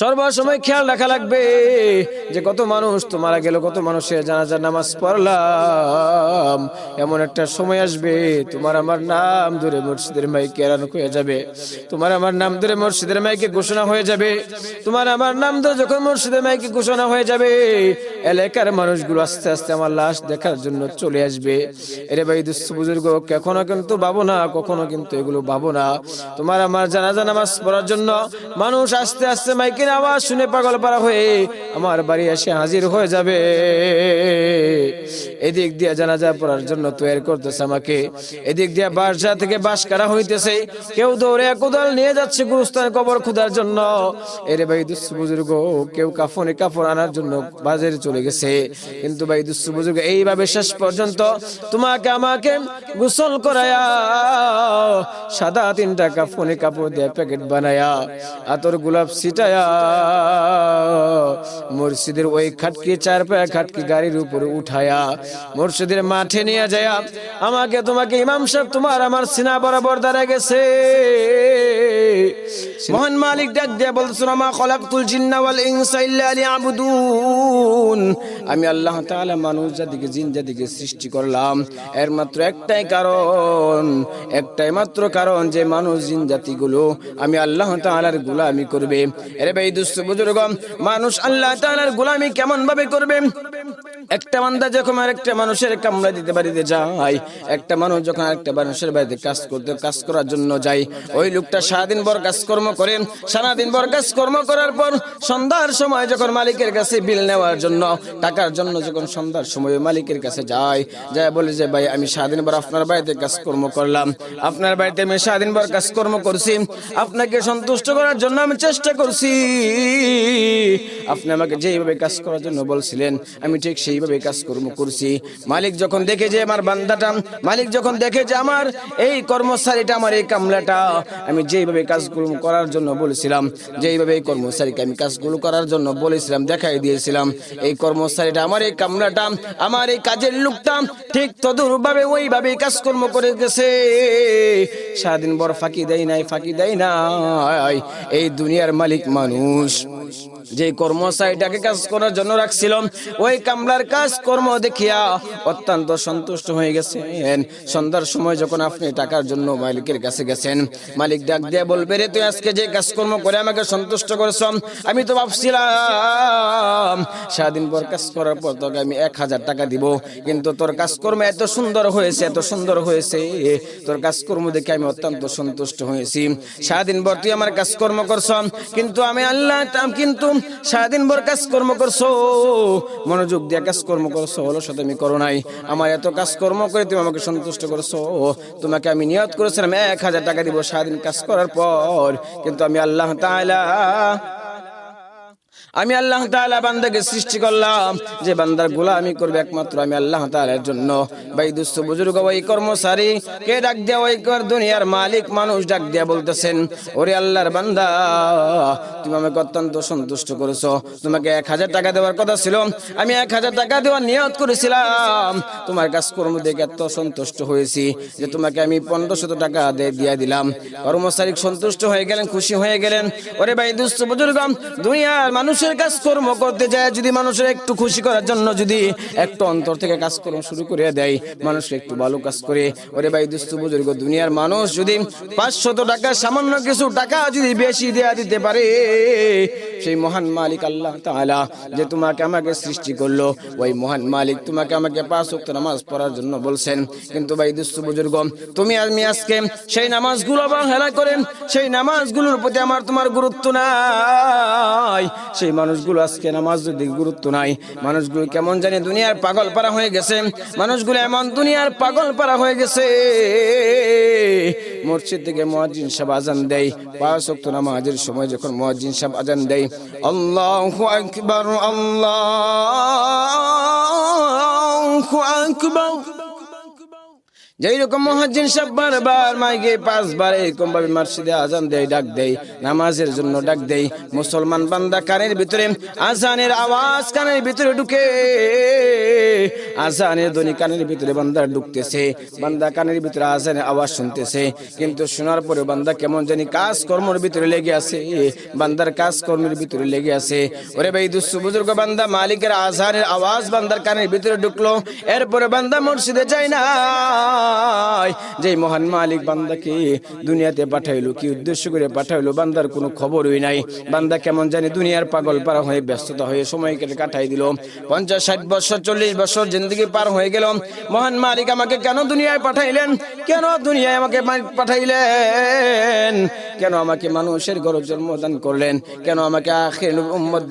সর্বসময় খেয়াল রাখা লাগবে যে কত মানুষ তো মারা গেল, কত মানুষের জানাজার নামাজ পড়লাম। এমন একটা সময় আসবে তোমার আমার নাম ধরে মসজিদের মাইকে এলান হয়ে যাবে, তোমার আমার নাম ধরে মসজিদের মাইকে ঘোষণা হয়ে যাবে। তোমার আমার নাম ধরে যখন মসজিদের মাইকে ঘোষণা হয়ে যাবে, এলাকার মানুষগুলো আস্তে আস্তে আমার লাশ দেখার জন্য চলে আসবে। এরে ভাই দুস্থ বুজুর্গ, কখনো কিন্তু ভাবো না, কখনো কিন্তু এগুলো ভাবো না। তোমার আমার জানাজা নামাজ পড়ার জন্য মানুষ আস্তে আস্তে মাইকের আওয়াজ শুনে পাগল পারা হয়ে আমার বাড়ি এসে হাজির হয়ে যাবে। এদিক দিয়ে জানাজা পড়ার জন্য তৈরি করতেছে আমাকে, এদিক দিয়ে বাসা থেকে বাস কাটা হইতেছে, কেউ দৌড়ে কোদাল নিয়ে যাচ্ছে গুরুস্থান কবর খোঁজার জন্য। এরে ভাই দুস্থ বুজুর্গ, কেউ কাফনে কাপড় আনার জন্য বাজারে চলে গেছে। কিন্তু ভাই দুস্থ বুজুর্গ, এইভাবে শেষ পর্যন্ত তোমাকে আমাকে গোসল করায়া সাদা 3টা কাফনে কাপড় দিয়ে প্যাকেট বানায়া আতর গোলাপ ছিটায়া মসজিদের ওই খাটকি 4 পায়া খাটকি গাড়ির উপরে উঠায়া মসজিদের মাঠে নিয়ে যায় আমাকে তোমাকে ইমাম সাহেব তোমার আমার সিনা বরাবর দাঁড়ায় গেছে। মহান মালিক ডাক দিয়ে বলছেন, মা খলাকতুল জিন্না ওয়াল ইনসা ইল্লা লিয়াবুদুন। আমি আল্লাহ তাআলা মানুষ জাতিকে জিন জাতিকে সৃষ্টি করলাম এর মাত্র একটাই কারণ, একটাই মাত্র কারণ যে মানুষ জিন জাতিগুলো আমি আল্লাহ তাআলার গোলামি করবে। আরে ভাই দুস্থ বুজুর্গ, মানুষ আল্লাহ তাআলার গোলামি কেমন ভাবে করবে? একটা বান্দা যখন আরেকটা মানুষের কামড়া দিতে বাড়িতে যায়, একটা মানুষ যখন আরেকটা মানুষের বাড়িতে কাজ করার জন্য যায়, ওই লোকটা সারাদিন ভর কাজকর্ম করে, সারাদিন ভর কাজকর্ম করার পর সন্ধ্যার সময় যখন মালিকের কাছে বিল নেওয়ার জন্য টাকার জন্য যখন সন্ধ্যার সময় মালিকের কাছে যায় বলে যে ভাই আমি সারাদিন ভর আপনার বাড়িতে কাজকর্ম করলাম, আপনার বাড়িতে আমি সারাদিন ভর কাজকর্ম করছি, আপনাকে সন্তুষ্ট করার জন্য আমি চেষ্টা করছি, আপনি আমাকে যেইভাবে কাজ করার জন্য বলছিলেন আমি ঠিক সেইভাবে কাজকর্ম করছি। মালিক যখন দেখে যে আমার বান্দাটা, মালিক যখন দেখে যে আমার এই কর্মচারীটা, আমার এই কামলাটা আমি যেইভাবে কাজগুলো করার জন্য বলেছিলাম, যেইভাবে এই কর্মচারীকে আমি কাজগুলো করার জন্য বলেছিলাম, দেখাই দিয়েছিলাম, এই কর্মচারীটা আমার এই কামলাটা আমার এই কাজের লোকটা ঠিক তদুরভাবে ওইভাবে কাজকর্ম করে গেছে, সারাদিন বড় ফাঁকি দেয় নাই, ফাঁকি দেয় নাই। এই দুনিয়ার মালিক মানুষ যে কর্মচারীটাকে কাজ করার জন্য রাখছিলাম, ওই কামলার কাজ কর্ম দেখিয়া অত্যন্ত সন্তুষ্ট হয়ে গেছেন। সন্ধ্যার সময় যখন আপনি টাকার জন্য মালিকের কাছে গেছেন, মালিক ডাক দিয়ে বলবে, রে তুই আজকে যে কাজকর্ম করে আমাকে সন্তুষ্ট করেছ, আমি তো ভাবছিলাম সারাদিন পর কাজ করার পর তোকে আমি 1000 টাকা দিব, কিন্তু তোর কাজকর্ম এত সুন্দর হয়েছে, এত সুন্দর হয়েছে, তোর কাজকর্ম দেখে আমি অত্যন্ত সন্তুষ্ট হয়েছি। সারাদিন পর তুই আমার কাজকর্ম করছ, কিন্তু আমি আল্লাহ কিন্তু সারাদিন ভর কাজকর্ম করছো, মনোযোগ দিয়ে কাজকর্ম করছো, অলসতা আমি করো নাই, আমার এত কাজকর্ম করে তুমি আমাকে সন্তুষ্ট করছো, তোমাকে আমি নিয়ত করেছিলাম 1000 টাকা দিব সারাদিন কাজ করার পর, কিন্তু আমি আল্লাহ তাআলা বান্দাকে সৃষ্টি করলাম যে বান্দার গোলামি করবে একমাত্র আমি আল্লাহ তাআলার জন্য। ভাই দুস্থ বুজুর্গ, ওই কর্মচারী কে ডাক দেয়া, ওই দুনিয়ার মালিক মানুষ ডাক দেয়া বলতেছেন, ওরে আল্লাহর বান্দা তুমি আমাকে অত্যন্ত সন্তুষ্ট করেছো, তোমাকে 1000 টাকা দেওয়ার কথা ছিল, আমি 1000 টাকা দেওয়ার নিয়ত করেছিলাম, তোমার কাজকর্ম দেখে এত সন্তুষ্ট হয়েছি যে তোমাকে আমি 1500 টাকা দিয়ে দিলাম। কর্মচারী সন্তুষ্ট হয়ে গেলেন, খুশি হয়ে গেলেন। ওরে ভাই দুস্থ বুজুর্গ, দুনিয়ার মানুষের কাজকর্ম করতে যায় যদি মানুষের একটু খুশি করার জন্য যদি একটু অন্তর থেকে কাজকর্ম শুরু করে দেয়, মানুষকে একটু ভালো কাজ করে, ওরে ভাই দুস্থ বুজুর্গ, দুনিয়ার মানুষ যদি 500 টাকা সামান্য কিছু টাকা যদি বেশি দেয়া দিতে পারে, সেই মহান মালিক আল্লাহ তাআলা যে তোমাকে আমাকে সৃষ্টি করলো, ওই মহান মালিক তোমাকে আমাকে 5 ওয়াক্ত নামাজ পড়ার জন্য বলছেন, কিন্তু ভাই দুস্থ বুজুর্গ তুমি আমি আজকে সেই নামাজগুলো অবহেলা করেন, সেই নামাজগুলোর প্রতি আমার তোমার গুরুত্ব নাই, সেই মানুষগুলো আজকে নামাজ যদি গুরুত্ব নাই, মানুষগুলো কেমন জানি দুনিয়ার পাগল পারা হয়ে গেছে, মানুষগুলো এমন দুনিয়ার পাগল পারা হয়ে গেছে, মসজিদ থেকে মুয়াজ্জিন সাহেব আযান দেয়, 5 ওয়াক্ত নামাজের সময় যখন মুয়াজ্জিন সাহেব আযান দেয়, আল্লাহু আকবার আল্লাহু আকবার, যেই রকম মুয়াজ্জিন সাহেব বারবার মাইকে 5 বার এরকম ভাবে মসজিদে আজান দেয়, ডাক দেয়, নামাজের জন্য ডাক দেয়, মুসলমান বান্দা কানের ভিতরে আজানের আওয়াজ কানের ভিতরে ঢুকে, আজানের ধ্বনি কানের ভিতরে বান্দা ঢুকতেছে, বান্দা কানের ভিতরে আজানের আওয়াজ শুনতেছে, কিন্তু শোনার পরে বান্দা কেমন জানি কাজ কর্মের ভিতরে লেগে আছে, বান্দার কাজ কর্মের ভিতরে লেগে আছে। ওরে ভাই দুস্থ বুজুর্গ বান্দা মালিকের আজানের আওয়াজ বান্দার কানের ভিতরে ঢুকলো, এরপরে বান্দা মসজিদে যায় না। যে মহান মালিক বান্দাকে দুনিয়াতে পাঠাইলো, কি উদ্দেশ্য করে পাঠাইলো বান্দার কোনো খবরই নাই। বান্দা কেমন জানি দুনিয়ার পাগল পারা হয়ে ব্যস্ততা হয়ে সময় কেটে কাটাই দিল। 50-60 বছর 40 বছর জিন্দগি পার হয়ে গেল। মহান মালিক আমাকে কেন দুনিয়ায় পাঠাইলেন, কেন দুনিয়ায় আমাকে পাঠাইলেন, কেন আমাকে মানুষের ঘরে জন্মদান করলেন, কেন আমাকে আখির উম্মত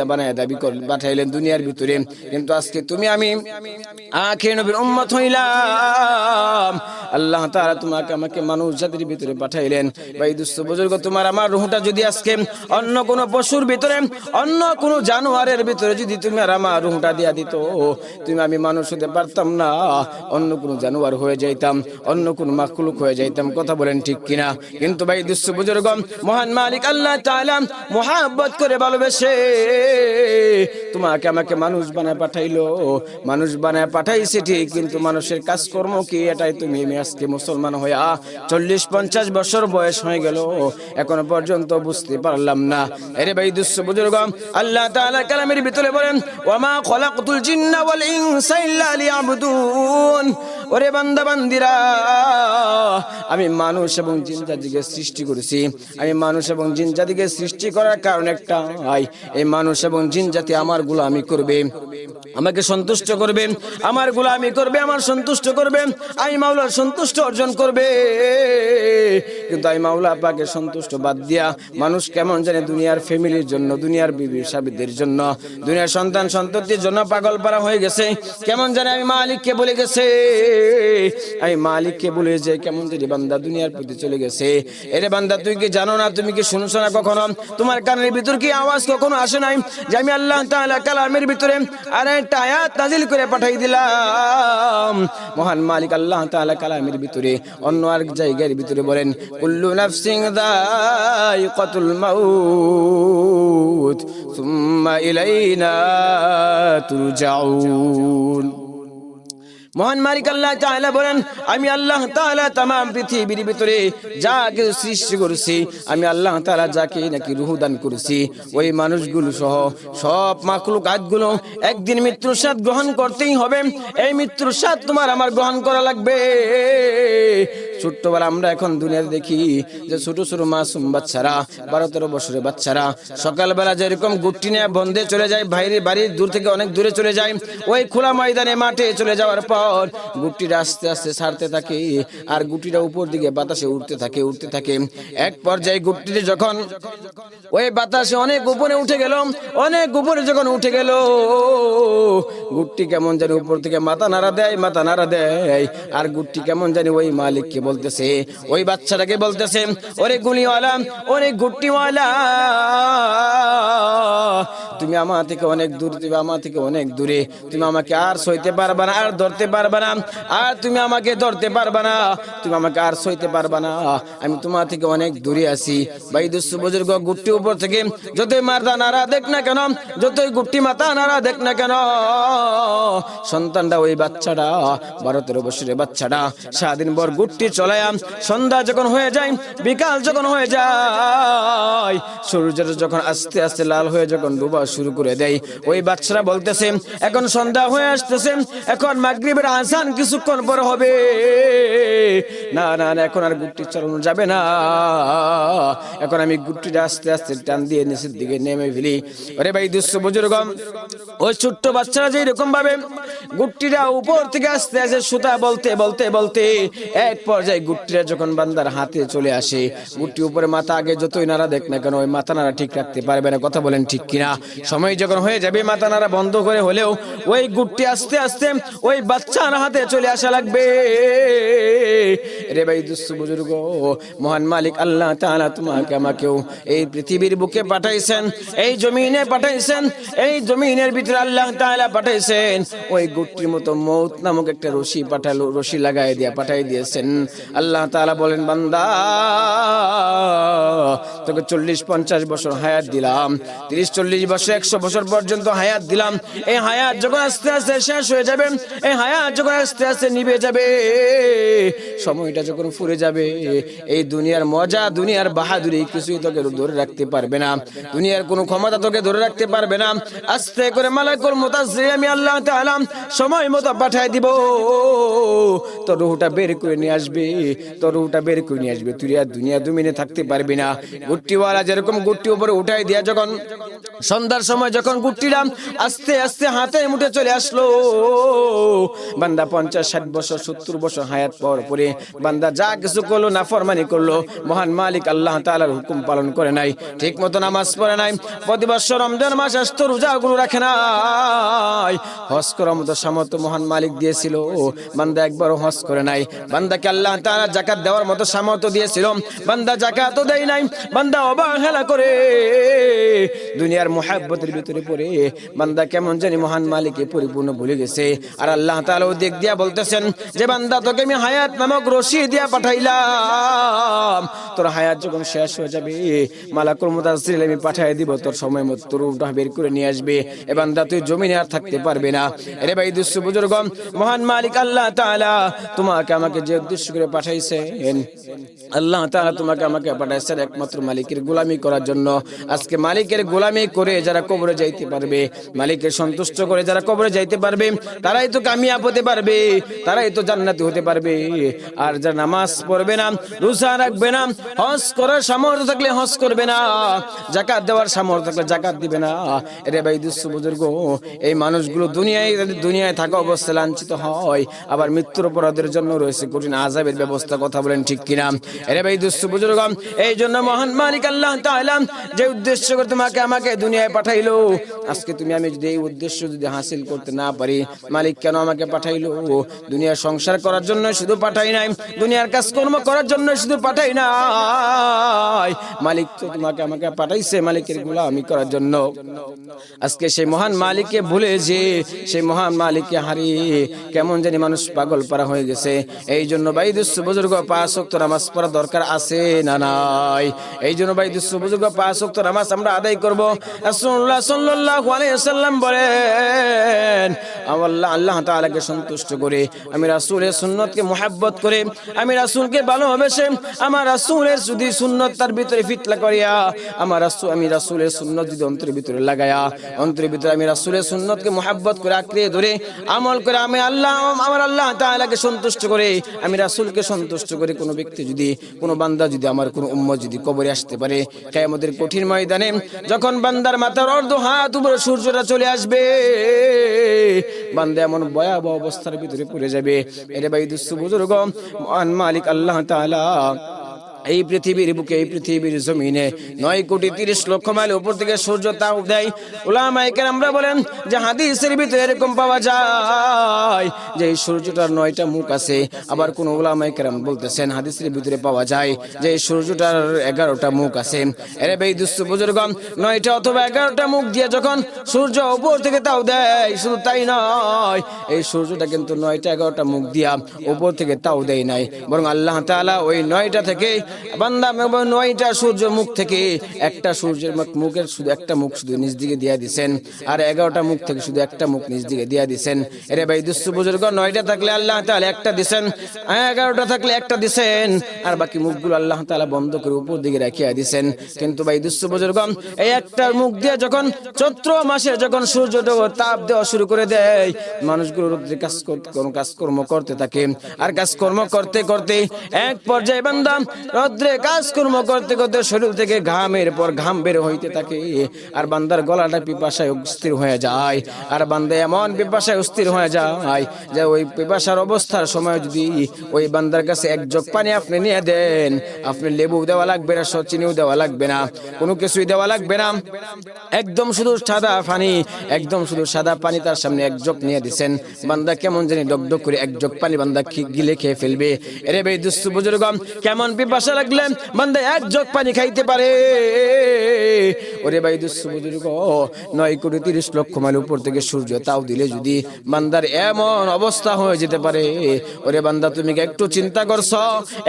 বানায় দাবি করে পাঠাইলেন দুনিয়ার ভিতরে। কিন্তু আজকে তুমি আমি আখির নবীর উম্মত হইলাম। আল্লাহ তাআলা তোমাকে আমাকে মানুষ জাতির ভিতরে পাঠাইলেন। ভাই দুস্থ বুজুর্গ, তোমার আমার রূহটা যদি আজকে অন্য কোন পশুর ভিতরে, অন্য কোন জানোয়ারের ভিতরে যদি তুমি আর আমার রূহটা দিয়া দিত, তুমি আমি মানুষ হতে পারতাম না, অন্য কোন জানোয়ার হয়ে যাইতাম, অন্য কোন মাখলুক হয়ে যাইতাম। কথা বলেন ঠিক কিনা? কিন্তু ভাই দুস্থ বুজুর্গ, মহান মালিক আল্লাহ তাআলা মুহাব্বত করে ভালোবেসে তোমাকে আমাকে মানুষ বানায় পাঠাইলো। মানুষ বানায় পাঠাইছে ঠিক, কিন্তু মানুষের কাজকর্ম কি এটাই তুমি আমি আজকে মুসলমান হইয়া 40-50 বছর বয়স হয়ে গেল, এখনো পর্যন্ত বুঝতে পারলাম না। আরে ভাই দুস্থ বুজুর্গ, আল্লাহ তাআলা কালামের ভিতরে বলেন ওয়ামা খলাকতুল জিন্না ওয়াল ইনসা ইল্লা লিয়াবুদুন। ওরে বান্দা বান্দিরা, আমি মানুষ এবং জিন জাতিকে সৃষ্টি করেছি। আমি মানুষ এবং জিন জাতিকে সৃষ্টি করার কারণ একটা, এই মানুষ এবং জিন জাতি আমার গোলামি করবে, আমাকে সন্তুষ্ট করবে, আমার গোলামি করবে, আমার সন্তুষ্ট করবে, আমি মাওলার সন্তুষ্ট অর্জন করবে। কিন্তু আমি মাওলা পাকে সন্তুষ্ট বাদ দিয়া মানুষ কেমন জানে দুনিয়ার ফ্যামিলির জন্য, দুনিয়ার বিবি সাবিদের জন্য, দুনিয়ার সন্তান সন্ততির জন্য পাগল পারা হয়ে গেছে। কেমন জানে আমি মালিককে বলে গেছে, আমি মালিককে বলে যে কেমন জানি বান্দা দুনিয়ার প্রতি চলে গেছে। এরে বান্দা, তুই কি জানো না, তুমি কি শুনছো না কখনো? তোমার কানের ভিতর কি আওয়াজ কখনো আসে নাই যে আমি আল্লাহ তাআলা কালামের ভিতরে আর একটা আয়াত নাযিল করে পাঠাই দিলাম? মহান মালিক আল্লাহ তাআলা কালামের ভিতরে অন্য আরেক জায়গার ভিতরে বলেন কুল্লু নাফসিন যায়িকাতুল মাউত সুম্মা ইলাইনা তুরজাউন। মহান মালিক আল্লাহ তাআলা বলেন আমি আল্লাহ তাআলা तमाम পৃথিবীর ভিতরে যা কিছু সৃষ্টি করেছি, আমি আল্লাহ তাআলা যাকে নাকি রূহ দান করেছি, ওই মানুষগুলো সহ সব মাখলুকাতগুলো একদিন মৃত্যুর স্বাদ গ্রহণ করতেই হবে। এই মৃত্যুর স্বাদ তোমার আমার গ্রহণ করা লাগবে। ছোট্টবেলা আমরা এখন দুনিয়াতে দেখি যে ছোট ছোট মাসুম বাচ্চারা, 12-13 বছরের বাচ্চারা সকালবেলা যেরকম গুট্টি নিয়ে বন্ধে চলে যায়, বাইরে বাড়ির দূর থেকে অনেক দূরে চলে যায়, ওই খোলা ময়দানে মাঠে চলে যাওয়ার পর গুটিটা আস্তে আস্তে ছাড়তে থাকে, আর গুটিটা উপর দিকে বাতাসে উঠতে থাকে উঠতে থাকে। এক পর্যায়ে গুটিটি যখন ওই বাতাসে অনেক উপরে উঠে গেল, অনেক উপরে যখন উঠে গেল, গুটি কেমন জানি উপর থেকে মাথা নাড়া দেয়, মাথা নাড়া দেয়, আর গুটি কেমন জানি ওই মালিককে বলতেছে, ওই বাচ্চাটাকে বলতেছে, ওরে গুলিওয়ালা, ওরে গুটিওয়ালা, তুমি আমার থেকে অনেক দূর, তুমি আমার থেকে অনেক দূরে, তুমি আমাকে আর সইতে পারবা না, আর ধরতে পারবা না, আর তুমি আমাকে ধরতে পারবা না, তুমি আমাকে আর সইতে পারবা না, আমি তোমার থেকে অনেক দূরে আছি। ভাই দুস্থ বুজুর্গ, গুটি উপর থেকে যতই মাথা নাড়া দেখ না কেন, যতই গুটি মাথা নাড়া দেখ না কেন, সন্তানটা ওই বাচ্চাটা 12-13 বছরের বাচ্চাটা সারাদিন ভর গুটি চলায়, সন্ধ্যা যখন হয়ে যায়, বিকাল যখন হয়ে যায়, সূর্য যখন আস্তে আস্তে লাল হয়ে যখন ডুবা শুরু করে দেয়, ওই বাচ্চারা বলতেছে এখন সন্ধ্যা হয়ে আসতেছে, এখন মাগরিবের আযান কিছুক্ষণ পর হবে, না না না, এখন আর গুটি চালানো যাবে না, এখন আমি গুটিটা আস্তে আস্তে টান দিয়ে নিচের দিকে নেমে ফেলি। আরে ভাই দুস্থ বুজুর্গ, ওই ছোট্ট বাচ্চারা যে এরকম ভাবে গুটিটা উপর থেকে আস্তে আস্তে সুতা বলতে বলতে বলতে এক পর্যায়ে গুটিটা যখন বান্দার হাতে চলে আসে, গুটি উপরে মাথা আগে যতই নাড়া দেখ না কেন, ওই মাথা নাড়া ঠিক রাখতে পারবে না। কথা বলেন ঠিক কিনা? সময় যখন হয়ে যাবে মাথা নাড়া বন্ধ করে হলেও ওই গুটটি আস্তে আস্তে ওই বাচ্চার হাতে চলে আসা লাগবে। রে ভাই দুস্থ বুজুর্গ, মহান মালিক আল্লাহ তাআলা তোমাকে আমাকেও এই পৃথিবীর বুকে পাঠাইছেন, এই জমিনে পাঠাইছেন, এই জমিনের ভিতরে আল্লাহ তাআলা পাঠাইছেন ওই গুটটির মতো মৌত নামক একটা রশি পাঠালো, রশি লাগাই দিয়া পাঠাই দিয়েছেন। আল্লাহ তাআলা বলেন, বান্দা তোকে 40-50 বছর হায়াত দিলাম, 30-40 বছর 100 বছর পর্যন্ত হায়াত দিলাম। এই হায়াত যখন আস্তে আস্তে শেষ হয়ে যাবে, এই হায়াত যখন আস্তে আস্তে নিভে যাবে, সময়টা যখন ফুরে যাবে, এই দুনিয়ার মজা, দুনিয়ার বাহাদুরি কিছুই তোকে ধরে রাখতে পারবে না, দুনিয়ার কোনো ক্ষমতা তোকে ধরে রাখতে পারবে না। আস্তে করে মালাকুল মুতাসসির আমি আল্লাহ তাআলা সময় মতো পাঠিয়ে দিব, তোর রূহটা বের করে নিয়ে আসবে, তোর রূহটা বের করে নিয়ে আসবে। তুই আর দুনিয়া জমিনে থাকতে পারবি না। গুট্টিওয়ালা যেরকম গুট্টি উপরে উঠাই দিয়া যখন সন্ধ্যার সময় যখন গুট্টিটা আস্তে আস্তে হাতে মুঠে চলে আসলো, বান্দা 50-60 বছর 70 বছর হায়াত পাওয়ার পরে বান্দা যা কিছু করলো, নাফরমানি করলো, মহান মালিক আল্লাহ তাআলার হুকুম পালন করে নাই, ঠিক মতো নামাজ পড়ে নাই, প্রতি বছর রমজান মাস আসতো রোজাগুলো রাখে নাই, হজ করার মতো সামর্থ্য মহান মালিক দিয়েছিল, বান্দা একবারও হজ করে নাই। বান্দাকে আল্লাহ তাআলা যাকাত দেওয়ার মতো সামর্থ্য দিয়েছিল, বান্দা যাকাতও দেয় নাই, বান্দা অবহেলা করে দুনিয়ার মুহাব্বতের ভিতরে পড়ে বান্দা কেমন জানি মহান মালিককে পরিপূর্ণ ভুলে গেছে। আর আল্লাহ তাআলা দিক দিয়া বলতেছেন যে বান্দা তোকে আমি হায়াত নামক রশি দিয়া পাঠাইলাম, তোর হায়াত যখন শেষ হয়ে যাবে মালাকুল মুতাসসির আমি পাঠিয়ে দিব, তোর সময় মতো তোর রূহটা বের করে নিয়ে আসবে। এ বান্দা তুই জমিনে আর থাকতে পারবে না। আরে ভাই দুস্থ বুজুর্গ, মহান মালিক আল্লাহ তাআলা তোমাকে আমাকে যে উদ্দেশ্য করে পাঠাইছেন, আল্লাহ তাআলা তোমাকে আমাকে পাঠাইছেন একমাত্র মালিকের গোলামি করার জন্য। আজকে মালিকের গোলামি করে যারা কবরে যাইতে পারবে, মালিকের সন্তুষ্ট করে যারা কবরে যাইতে পারবে, তারাই তো কামিয়াব হতে পারবে, তারাই তো জান্নাতি হতে পারবে। আর যারা নামাজ পড়বে না, রোজা রাখবে না, হজ করার সামর্থ্য থাকলে হজ করবে না, যাকাত দেওয়ার সামর্থ্য থাকলে যাকাত দিবে না, এরে ভাই দুস্থ বুজুর্গ, এই মানুষগুলো দুনিয়ায় থাকা অবস্থায় লাঞ্ছিত হয়, আবার মৃত্যুর অপরাধের জন্য রয়েছে কঠিন আযাবের ব্যবস্থা। কথা বলেন ঠিক কিনা? এরে ভাই দুস্থ বুজুর্গ, এই জন্য মহান মালিক আল্লাহ তাআলা যে উদ্দেশ্য করে তোমাকে আমাকে দুনিয়ায় পাঠাইলো, আজকে তুমি আমি যদি এই উদ্দেশ্য যদি হাসিল করতে না পারি, মালিক কেন আমাকে পাঠাইলো? দুনিয়ার সংসার করার জন্য শুধু পাঠাই নাই, দুনিয়ার কাজকর্ম করার জন্য শুধু পাঠাই নাই, মালিক তো তোমাকে আমাকে পাঠাইছে মালিকের গোলামি করার জন্য। আজকে সেই মহান মালিককে ভুলে যে সেই মহান মালিককে হারিয়ে কেমন জানি মানুষ পাগল পারা হয়ে গেছে। এই জন্য ভাই দুস্থ বুজুর্গ 5 ওয়াক্ত নামাজ পড়া দরকার আছে না নাই? এই জন্য ভাই দুস্থ বুজুর্গ 5 ওয়াক্ত নামাজ আমরা আদায় করব। রাসূলুল্লাহ সাল্লাল্লাহু আলাইহি ওয়াসাল্লাম বলেন, আল্লাহ তাআলাকে সন্তুষ্ট করে, আমি রাসূলের সুন্নতকে মুহাব্বত করে, আমি রাসূলকে ভালোবেসে, আমার রাসূলের যদি সুন্নত তার ভিতরে ফিতলা করিয়া, আমি রাসূলের সুন্নত যদি অন্তরের ভিতরে লাগায়া, অন্তরের ভিতরে আমি রাসূলের সুন্নতকে মুহাব্বত করে আঁকড়ে ধরে আমল করে, আমি আমার আল্লাহ তাআলাকে সন্তুষ্ট করে, আমি রাসূলকে সন্তুষ্ট করে কোনো ব্যক্তি যদি, কোনো বান্দা যদি, আমার কোনো উম্মত যদি কবরে আসতে পারে, কিয়ামতের কঠিন ময়দানে যখন বান্দার মাথার অর্ধ হাত উপরে সূর্যটা চলে আসবে, বান্দা এমন ভয়াবহ অবস্থার ভিতরে পড়ে যাবে। এরে ভাই দুস্থ বুজুর্গ, মহান মালিক আল্লাহ তাআলা এই পৃথিবীর বুকে, এই পৃথিবীর জমিনে 9,30,00,000 মাইল উপর থেকে সূর্য তাপ দেয়। উলামায়ে কেরামরা বলেন যে হাদিসের ভিতরে এরকম পাওয়া যায় যে এই সূর্যটার 9টা মুখ আছে। আবার কোন উলামায়ে কেরাম বলতেছেন হাদিসের ভিতরে পাওয়া যায় যে এই সূর্যটার 11টা মুখ আছে। এরে ভাই দুস্থ বুজুর্গ, 9টা অথবা 11টা মুখ দিয়ে যখন সূর্য উপর থেকে তাপ দেয়, শুধু তাই নয়, এই সূর্যটা কিন্তু 9টা 11টা মুখ দিয়া উপর থেকে তাপ দেয় নাই, বরং আল্লাহ তাআলা ওই 9টা থেকে বান্দা 9টা সূর্য মুখ থেকে একটা সূর্যের মুখের শুধু একটা মুখ শুধু নিচ দিকে দিয়া দিবেন, আর 11টা মুখ থেকে শুধু একটা মুখ নিচ দিকে দিয়া দিবেন। এরে ভাই দুস্থ বুজুর্গ, 9টা থাকলে আল্লাহ তাআলা একটা দিবেন, 11টা থাকলে একটা দিবেন, আর বাকি মুখগুলো আল্লাহ তাআলা বন্ধ করে উপর দিকে রাখিয়া দিবেন। কিন্তু ভাই দুস্থ বুজুর্গ, এই একটা মুখ দিয়ে যখন চৈত্র মাসে যখন সূর্যটা তাপ দেওয়া শুরু করে দেয়, মানুষগুলো রোদে কাজকর্ম করতে থাকে, আর কাজকর্ম করতে করতে এক পর্যায়ে বান্দা রৌদ্রে কাজকর্ম করতে করতে শরীর থেকে ঘামের পর ঘাম বের হইতে থাকে, আর বান্দার গলাটা পিপাসায় অস্থির হয়ে যায়, আর বান্দা এমন পিপাসায় অস্থির হয়ে যায় যে ওই পিপাসার অবস্থার সময় যদি ওই বান্দার কাছে এক জগ পানি আপনি নিয়ে দেন, আপনি লেবু দেওয়া লাগবে না, চিনিও দেওয়া লাগবে না, কোনো কিছুই দেওয়া লাগবে না, একদম শুধু সাদা পানি, একদম শুধু সাদা পানি তার সামনে এক জগ নিয়ে দিছেন, বান্দা কেমন জানি ডকডক করে এক জগ পানি বান্দা গিলে খেয়ে ফেলবে। এরে ভাই দুস্থ বুজুর্গ, কেমন পিপাসা লাগলে বান্দা এক জগ পানি খাইতে পারে? ওরে ভাই দুস্থ বুজুর্গ, 9,30,00,000 মাইল উপর থেকে সূর্য তাও দিলে যদি বান্দার এমন অবস্থা হয়ে যেতে পারে, ওরে বান্দা তুমি কি একটু চিন্তা করছো,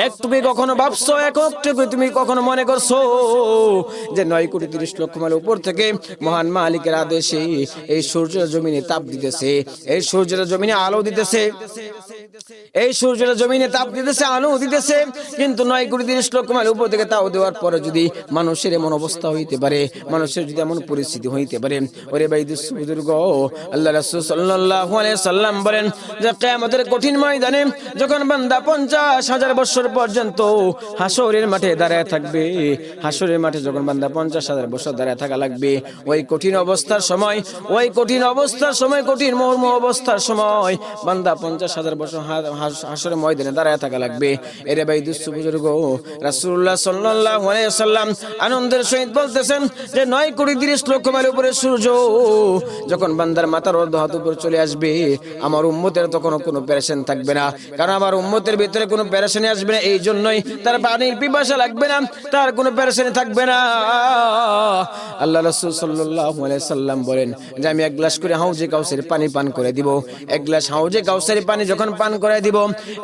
একটু কি কখনো ভাবছো, একটু তুমি কখনো মনে করছো যে 9,30,00,000 মাইল উপর থেকে মহান মালিকের আদেশে এই সূর্যের জমিনে তাপ দিতেছে, এই সূর্যের জমিনে আলো দিতেছে, এই সূর্যের জমিনে তাপ দিতেছে, আলো দিতেছে, কিন্তু 9,30,00,000 মাইল উপর থেকে তাও দেওয়ার পরে যদি মানুষের এমন অবস্থা হইতে পারে, মানুষের যদি এমন পরিস্থিতি হইতে পারে, ওরে ভাই বুজুর্গ, আল্লাহ রাসূল সাল্লাল্লাহু আলাইহি সাল্লাম বলেন যে কিয়ামতের কঠিন ময়দানে যখন বান্দা 50,000 বছর পর্যন্ত হাসরের মাঠে দাঁড়ায় থাকবে, হাসরের মাঠে যখন বান্দা 50,000 বছর দাঁড়ায় থাকা লাগবে, ওই কঠিন অবস্থার সময়, ওই কঠিন অবস্থার সময়, কঠিন মর্ম অবস্থার সময় বান্দা 50,000 বছর হাসরের ময়দানে দাঁড়ায় থাকা লাগবে। এরে ভাই দুস্থ বুজুর্গ, রাসূলুল্লাহ সাল্লাল্লাহু আলাইহি সাল্লাম আনন্দের সহিত বলতেছেন যে 9,30,00,000 মাইল উপরে সূর্য যখন বান্দার মাথার অর্ধ হাত উপর চলে আসবে, আমার উম্মতের তখন কোনো পেরেশানি থাকবে না, কারণ আমার উম্মতের ভিতরে কোনো পেরেশানি আসবে না, এই জন্যই তার পানির পিপাসা লাগবে না, তার কোনো পেরেশানি থাকবে না। আল্লাহ রাসূল সাল্লাল্লাহু আলাইহি সাল্লাম বলেন যে আমি এক গ্লাস করে হাউজে কাউসারের পানি পান করে দিব, এক গ্লাস হাউজে কাউসারের পানি যখন পান করে দিব,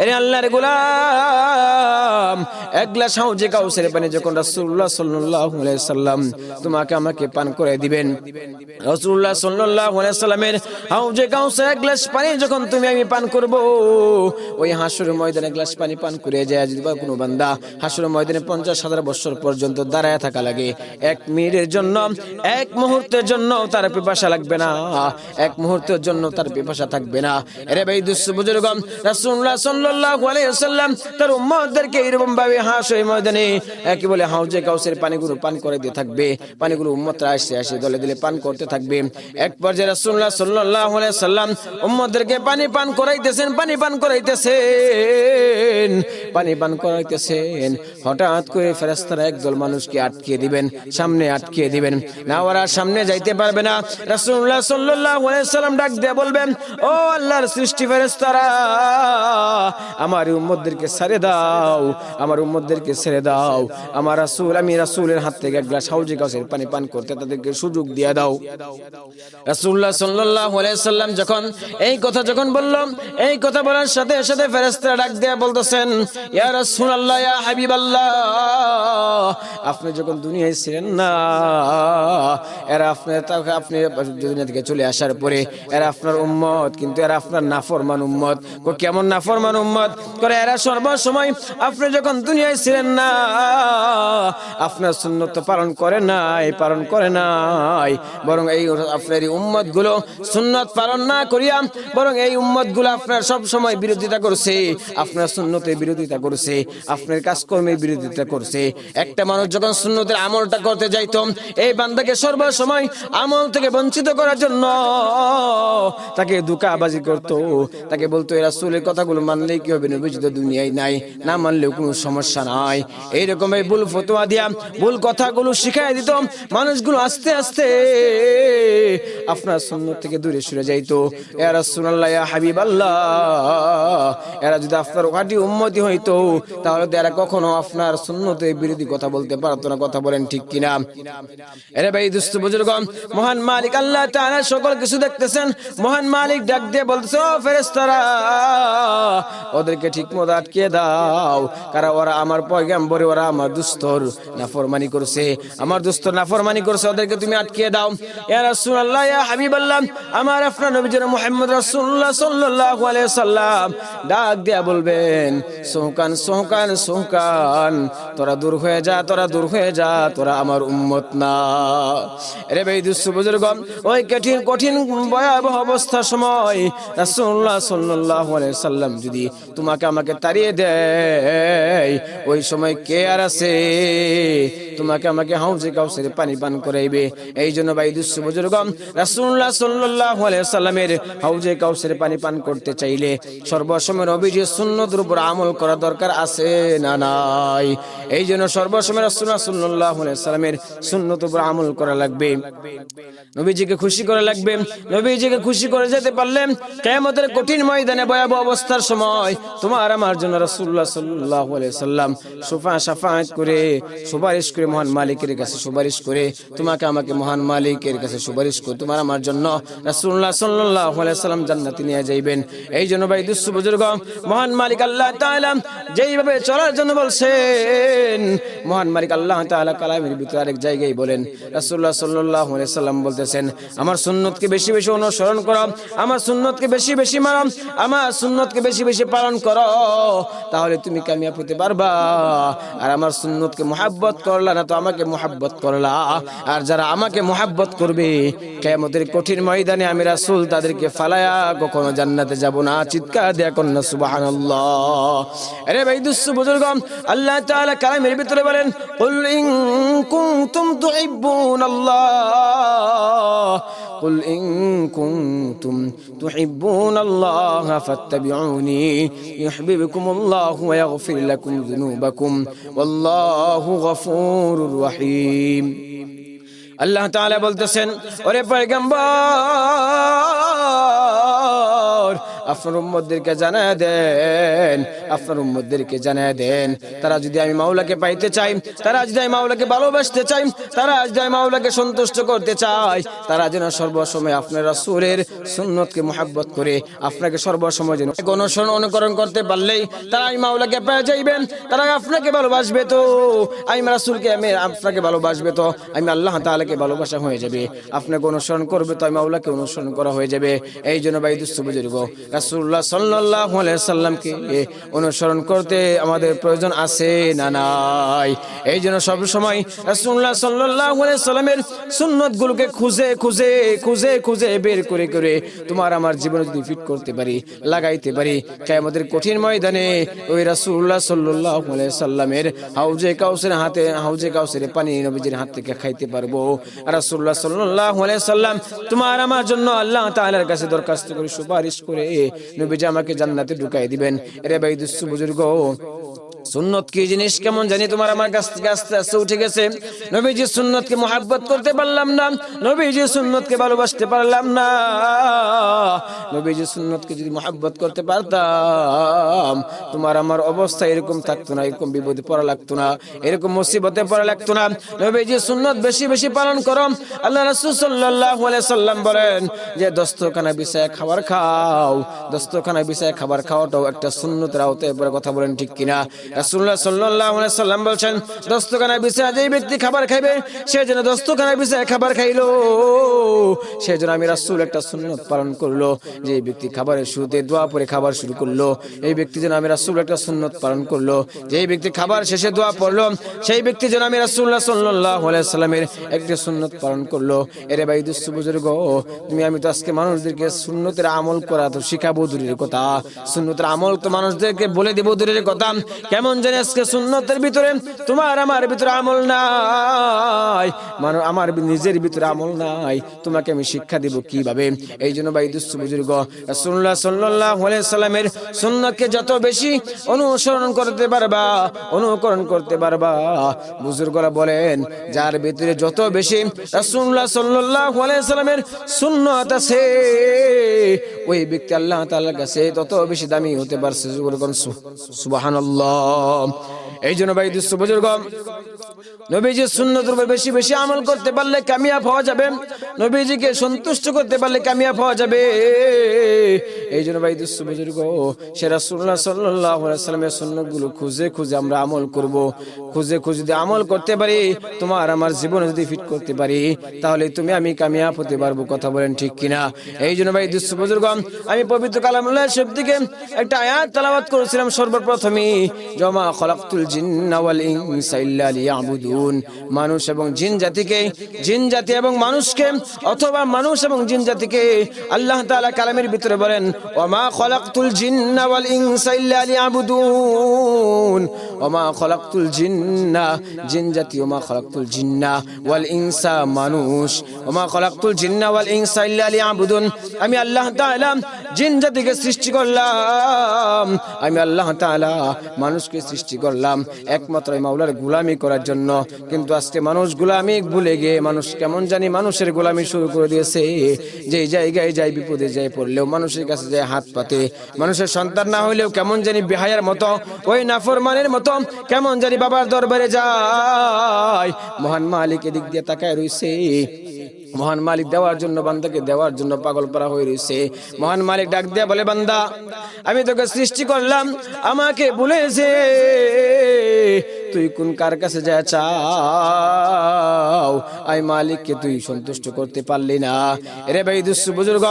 এরে আল্লাহর গোলাম, এক গ্লাস হাউজে কাউসারের পানি যখন রাসূলুল্লাহ সাল্লাল্লাহু আলাইহি সাল্লাম তোমাকে আমাকে পান করে দিবেন, রাসূলুল্লাহ সাল্লাল্লাহু আলাইহি সাল্লামের হাউজে কাউসার এক গ্লাস পানি যখন তুমি আমি পান করব, ওই হাসরের ময়দানে গ্লাস পানি পান করে যায় যদি কোনো বান্দা হাসরের ময়দানে 50,000 বছর পর্যন্ত দাঁড়ায় থাকা লাগে, এক মিনিটের জন্য, এক মুহূর্তের জন্য তার পিপাসা লাগবে না, এক মুহূর্তের জন্য তার পিপাসা থাকবে না। এরে ভাই দুস্থ বুজুর্গ, রাসূলুল্লাহ সাল্লাল্লাহু আলাইহি ওয়াসাল্লাম তার উম্মতদেরকে এরকম ভাবে হাসরের ময়দানে কি বলে হাউজে কাউসারের পানিগুলো পান করে দিয়ে থাকবে, পানিগুলো উম্মতরা আসে আসে দলে দলে পান করতে থাকবে। এক পর্যায়ে রাসূলুল্লাহ সাল্লাল্লাহু আলাইহি ওয়াসাল্লাম উম্মতদেরকে পানি পান করাইতেছেন, পানি পান করাইতেছেন, পানি পান করাইতেছেন, হঠাৎ করে ফেরেশতারা একদল মানুষকে আটকে দিবেন, সামনে আটকে দিবেন, না ওরা সামনে যাইতে পারবে না। রাসূলুল্লাহ সাল্লাল্লাহু আলাইহি ওয়াসাল্লাম ডাক দিয়ে বলবেন, ও আল্লাহর সৃষ্টি ফেরেশতারা, আমার উম্মতদেরকে ছেড়ে দাও, আমার উম্মতদেরকে ছেড়ে দাও, আমার রাসূল, আমি রাসূলের হাত থেকে এক গ্লাস হাউজে কাউসারের পানি পান করতে তাদেরকে সুযোগ দিয়ে দাও। রাসূলুল্লাহ সাল্লাল্লাহু আলাইহি ওয়াসাল্লাম যখন এই কথা যখন বলল, এই কথা বলার সাথে সাথে ফেরেশতারা ডাক দিয়ে বলতেছেন, ইয়া রাসূলুল্লাহ, ইয়া হাবিবাল্লাহ, আপনি যখন দুনিয়ায় ছিলেন না, এরা আপনি দুনিয়া থেকে চলে আসার পরে এরা আপনার উম্মত, কিন্তু এরা আপনার নাফরমান উম্মত। কেমন নাফরমান উম্মত করে? এরা সর্বসময় আপনি যখন দুনিয়ায় ছিলেন না আপনার সুন্নত পালন করে নাই, পালন করে নাই, বরং এই আপনার এই উম্মত গুলো সুন্নত পালন না করিয়া বরং এই উম্মত গুলো আপনার সব সময় বিরোধিতা করছে, আপনার সুন্নতের বিরোধিতা করছে, আপনার কাজকর্মের বিরোধিতা করছে। একটা মানুষ যখন সুন্নতের আমলটা করতে যাইতো, এই বান্দাকে সর্বসময় আমল থেকে বঞ্চিত করার জন্য তাকে ধোঁকাবাজি করতো, তাকে বলতো এই রাসূলের কথাগুলো মানলেই কি হবে, নবী তো দুনিয়ায় নাই, না মানলেও কোনো সমস্যা নাই, এইরকম এই ভুল ফতোয়া দিয়া ভুল কথাগুলো শিখাই দিত, মানুষগুলো আস্তে আস্তে আপনার সুন্নত থেকে দূরে সরে যাইতো। ইয়া রাসূলুল্লাহ, ইয়া হাবিবাল্লাহ, এরা যদি আপনার খাঁটি উম্মতি হইতো তাহলে তো এরা কখনো আপনার সুন্নতের বিরোধী কথা বলতে পারতো না। কথা বলেন ঠিক কিনা? এরে ভাই দুস্থ বুজুর্গ, মহান মালিক আল্লাহ তাআলা সকল কিছু দেখতেছেন। মহান মালিক ডাক দিয়ে বলতেছে, ও ফেরেশতারা, ওদেরকে ঠিকমতো আটকে দাও, কারণ ওরা আমার পয়গম্বরে, ওরা আমার দুস্তর নাফরমানি করছে, আমার দুস্তর নাফরমানি করছে, ওদেরকে তুমি আটকে দাও। ইয়া রাসূলুল্লাহ, ইয়া ইয়া হাবিবাল্লাহ, আমার আপনার নবীজি মুহাম্মদ রাসূলুল্লাহ সাল্লাল্লাহু আলাইহি সাল্লাম ডাক দিয়া বলবেন, সোহকান সোহকান সোহকান, তোরা দূর হয়ে যা, তোরা দূর হয়ে যা, তোরা আমার উম্মত না। রে ভাই দুস্থ বুজুর্গ, ওই কঠিন কঠিন ভয়াবহ অবস্থার সময় রাসূলুল্লাহ সাল্লাল্লাহু আলাইহি সাল্লাম যদি তোমাকে আমাকে তাড়িয়ে দেয়, ওই সময় কে আর আছে তোমাকে আমাকে হাউজে কাউসারে পানি পান করাইবে? এই জন্য ভাই দুস্থ বুজুর্গ, রাসূলুল্লাহ সাল্লাল্লাহু আলাইহি সাল্লামের হাউজে কাউসারে পানি পান করতে চাইলে সর্বসময় নবীজির সুন্নতের উপর আমল করা দরকার আছে না নাই? এই জন্য সর্বসময় রাসূলুল্লাহ সাল্লাল্লাহু আলাইহি সাল্লামের সুন্নতের উপর আমল করা লাগবে, নবীজিকে খুশি করা লাগবে। নবীজিকে খুশি করে যেতে পারলে কিয়ামতের কঠিন ময়দানে ভয়াবহ অবস্থার সময় তোমার আমার জন্য রাসূলুল্লাহ সাল্লাল্লাহু আলাইহি সাল্লাম শাফাআত করে সুপারিশ করে মহান মালিকের কাছে সুপারিশ করে তোমাকে আমাকে মহান মালিকের কাছে সুপারিশ করে তোমার আমার জন্য রাসূলুল্লাহ সাল্লাল্লাহু আলাইহি সাল্লাম জান্নাতে নিয়ে যাইবেন। এই জন্য ভাই দুস্থ বুজুর্গ, মহান মালিক আল্লাহ তাআলা যেইভাবে চলার জন্য বলছেন, মহান মালিক আল্লাহ তাআলা কালামের ভিতরে আরেক জায়গায় বলেন, রাসূলুল্লাহ সাল্লাল্লাহু আলাইহি সাল্লাম বলতেছেন, আমার সুন্নতকে বেশি বেশি অনুসরণ করো, আমার সুন্নতকে বেশি বেশি মানো, আমার সুন্নতকে বেশি বেশি পালন করো, তাহলে তুমি কামিয়াব হতে পারবা। আর আমার সুন্নতকে মুহাব্বত করলা না তো আমাকে মুহাব্বত করলা, আর যারা আমাকে মুহাব্বত করবে কিয়ামতের কঠিন ময়দানে আমি রাসূল তাদেরকে ফালায়া কখনো জান্নাতে যাব না। চিৎকার দেয়া কন্যা সুবহানাল্লাহ। আরে ভাই দুস্থ বুজুর্গ, আল্লাহ তাআলা কালামের ভিতরে বলেন, কুল ইন কুনতুম তুহিব্বুনাল্লাহ, কুল ইন কুনতুম তুহিব্বুনাল্লাহ ফাত্তাবিউনি ইউহিব্বুকুমুল্লাহু ওয়া ইয়াগফির লাকুম যুনুবাকুম ওয়াল্লাহু গফুরুর রহিম। আল্লাহ তাআলা বলতেছেন, ওরে পয়গম্বর, আপনার উম্মতদেরকে জানায় দেন, আপনার উম্মতদেরকে জানায় দেন, তারা যদি আমি মাওলাকে পাইতে চাই, তারা যদি আমি মাওলাকে ভালোবাসতে চাই, তারা যদি আমি মাওলাকে সন্তুষ্ট করতে চাই, তারা যেন সর্বসময় আপনার রাসূলের সুন্নতকে মুহাব্বত করে আপনাকে সর্বসময় যেন অনুকরণ করতে পারলেই তারা আমি মাওলাকে পেয়ে যাইবেন। তারা আপনাকে ভালোবাসবে তো আমি রাসূলকে, আমি আপনাকে ভালোবাসবে তো আমি আল্লাহ তাআলাকে ভালোবাসা হয়ে যাবে। আপনাকে অনুসরণ করবে তো আমি মাওলাকে অনুসরণ করা হয়ে যাবে। এই জন্য ভাই দুস্থ বুজুর্গ, রাসূলুল্লাহ সাল্লাল্লাহু আলাইহি সাল্লামকে অনুসরণ করতে আমাদের প্রয়োজন আছে না নাই? এই জন্য সব সময় রাসূলুল্লাহ সাল্লাল্লাহু আলাইহি সাল্লামের সুন্নতগুলোকে খুঁজে খুঁজে খুঁজে খুঁজে বের করে করে তোমার আমার জীবনে যদি ফিট করতে পারি, লাগাইতে পারি, কিয়ামতের কঠিন ময়দানে ওই রাসূলুল্লাহ সাল্লাল্লাহু আলাইহি সাল্লামের হাউজে কাউসারের পানি নবীজির হাত থেকে খাইতে পারবো। রাসূলুল্লাহ সাল্লাল্লাহু আলাইহি সাল্লাম তোমার আমার জন্য আল্লাহ তাআলার কাছে দরখাস্ত করে সুপারিশ করে নবীজি আমাকে জান্নাতে ঢুকাই দিবেন। এরে ভাই দুস্থ বুজুর্গ, সুন্নত কি জিনিস কেমন জানি তোমার আমার কাছ থেকে আস্তে আস্তে উঠে গেছে। নবীজির সুন্নতকে মুহাব্বত করতে পারলাম না, নবীজির সুন্নতকে ভালোবাসতে পারলাম না। নবীজির সুন্নতকে যদি মুহাব্বত করতে পারতাম, তোমার আমার অবস্থা এরকম থাকতো না, এরকম বিপদে পড়া লাগতো না, এরকম মুসিবতে পড়া লাগতো না। নবীজির সুন্নত বেশি বেশি পালন করো। আল্লাহ রাসূল সাল্লাল্লাহু আলাইহি সাল্লাম বলেন যে দস্তরখানা বিছায় খাবার খাও, দস্তরখানা বিছায় খাবার খাওয়াটাও একটা সুন্নতের আওতায় পড়ে। কথা বলেন ঠিক কিনা? রাসূলুল্লাহ সাল্লাল্লাহু আলাইহি সাল্লাম বলেন, দস্তরখানা বিছায় যে ব্যক্তি খাবার খাইবে সে যেন দস্তরখানা বিছায় খাবার খাইলো, সেজন্য আমি রাসূল একটা সুন্নত পালন করলো। যে ব্যক্তি খাবারের শুরুতে দোয়া পড়ে খাবার শুরু করলো, এই ব্যক্তি যেন আমি রাসূল একটা সুন্নত পালন করলো। যে ব্যক্তি খাবার শেষে দোয়া পড়লো, সেই ব্যক্তি যেন আমি রাসূলুল্লাহ সাল্লাল্লাহু আলাইহি সাল্লামের একটা সুন্নত পালন করলো। এরে ভাই দুস্থ বুজুর্গ, তুমি আমি তো আজকে মানুষদেরকে সুন্নতের আমল করা তো শিখাবো দূরের কথা, সুন্নতের আমল তো মানুষদেরকে বলে দেবো দূরের কথা। কেমন জানি আজকে সুন্নতের ভিতরে তোমার আমার ভিতরে আমল নাই, আমার নিজের ভিতরে আমল নাই, তোমাকে আমি শিক্ষা দেব কিভাবে? এই জন্য ভাই দুস্থ বুজুর্গ, রাসূলুল্লাহ সাল্লাল্লাহু আলাইহি সাল্লামের সুন্নতকে যত বেশি অনুসরণ করতে পারবা, অনুকরণ করতে পারবা, বুজুর্গরা বলেন যার ভিতরে যত বেশি রাসূলুল্লাহ সাল্লাল্লাহু আলাইহি সাল্লামের সুন্নাত আছে, ওই ব্যক্তি আল্লাহ তাআলার কাছে তত বেশি দামি হতে পারছে। সুবহানাল্লাহ। এই জন্য ভাই দুস্থ বুজুর্গ, নবীজির সুন্নতের উপর বেশি বেশি আমল করতে পারলে কামিয়াব হওয়া যাবে। নবীজিকে সন্তুষ্ট করতে পারলে কামিয়াব হওয়া যাবে। এই জন্য ভাই দুস্থ বুজুর্গ, সে রাসূলুল্লাহ সাল্লাল্লাহু আলাইহি ওয়াসাল্লামের সুন্নাতগুলো খুঁজে খুঁজে আমরা আমল করব। খুঁজে খুঁজে যদি আমল করতে পারি, তোমার আমার জীবনে যদি ফিট করতে পারি, তাহলে তুমি আমি কামিয়াব হতে পারবো। কথা বলেন ঠিক কিনা? এই জন্য ভাই দুস্থ বুজুর্গ, আমি পবিত্র কালামুল্লাহ শরীফ থেকে একটা আয়াত তেলাওয়াত করেছিলাম সর্বপ্রথমে, জামা খলাকতুল জিন্না ওয়াল ইনসা ইল্লা লিয়াবুদুন। মানুষ এবং জিন জাতিকে, জিন জাতি এবং মানুষকে, অথবা মানুষ এবং জিন জাতিকে আল্লাহ তাআলা কালামের ভিতরে বলেন, ওমা খলাকতুল জিন্না ওয়াল ইনসা ইল্লা লিয়াবুদুন। ওমা খলাকতুল জিন্না, জিন জাতি, ওমা খলাকতুল জিন্না ওয়াল ইনসা, মানুষ, ওমা খলাকতুল জিন্না ওয়াল ইনসা ইল্লা লিয়াবুদুন। আমি আল্লাহ তাআলা জিন জাতিকে সৃষ্টি করলাম, আমি আল্লাহ তাআলা মানুষকে সৃষ্টি করলাম একমাত্র মাওলার গোলামি করার জন্য। কিন্তু আজকে মানুষ গোলামি ভুলে গিয়ে মানুষ কেমন জানি মানুষের গোলামি শুরু করে দিয়েছে। যে জায়গায় যায়, বিপদে যায় পড়লেও মানুষের কাছে যায় হাত পাতে, মানুষের সন্তান না হইলেও কেমন জানি বেহায়ার মতো, ওই নাফরমানের মতো কেমন জানি বাবার দরবারে যায়। মহান মালিক এদিক দিয়ে তাকায় রইছে, মহান মালিক দেওয়ার জন্য, বান্দাকে দেওয়ার জন্য পাগল পারা হয়ে রয়েছে। মহান মালিক ডাক দিয়া বলে, বান্দা আমি তোকে সৃষ্টি করলাম, আমাকে বলেছে তুই কোন কার কাছে যা চাও, আই মালিককে তুই সন্তুষ্ট করতে পারলি না। এরে ভাই দুস্থ বুজুর্গ,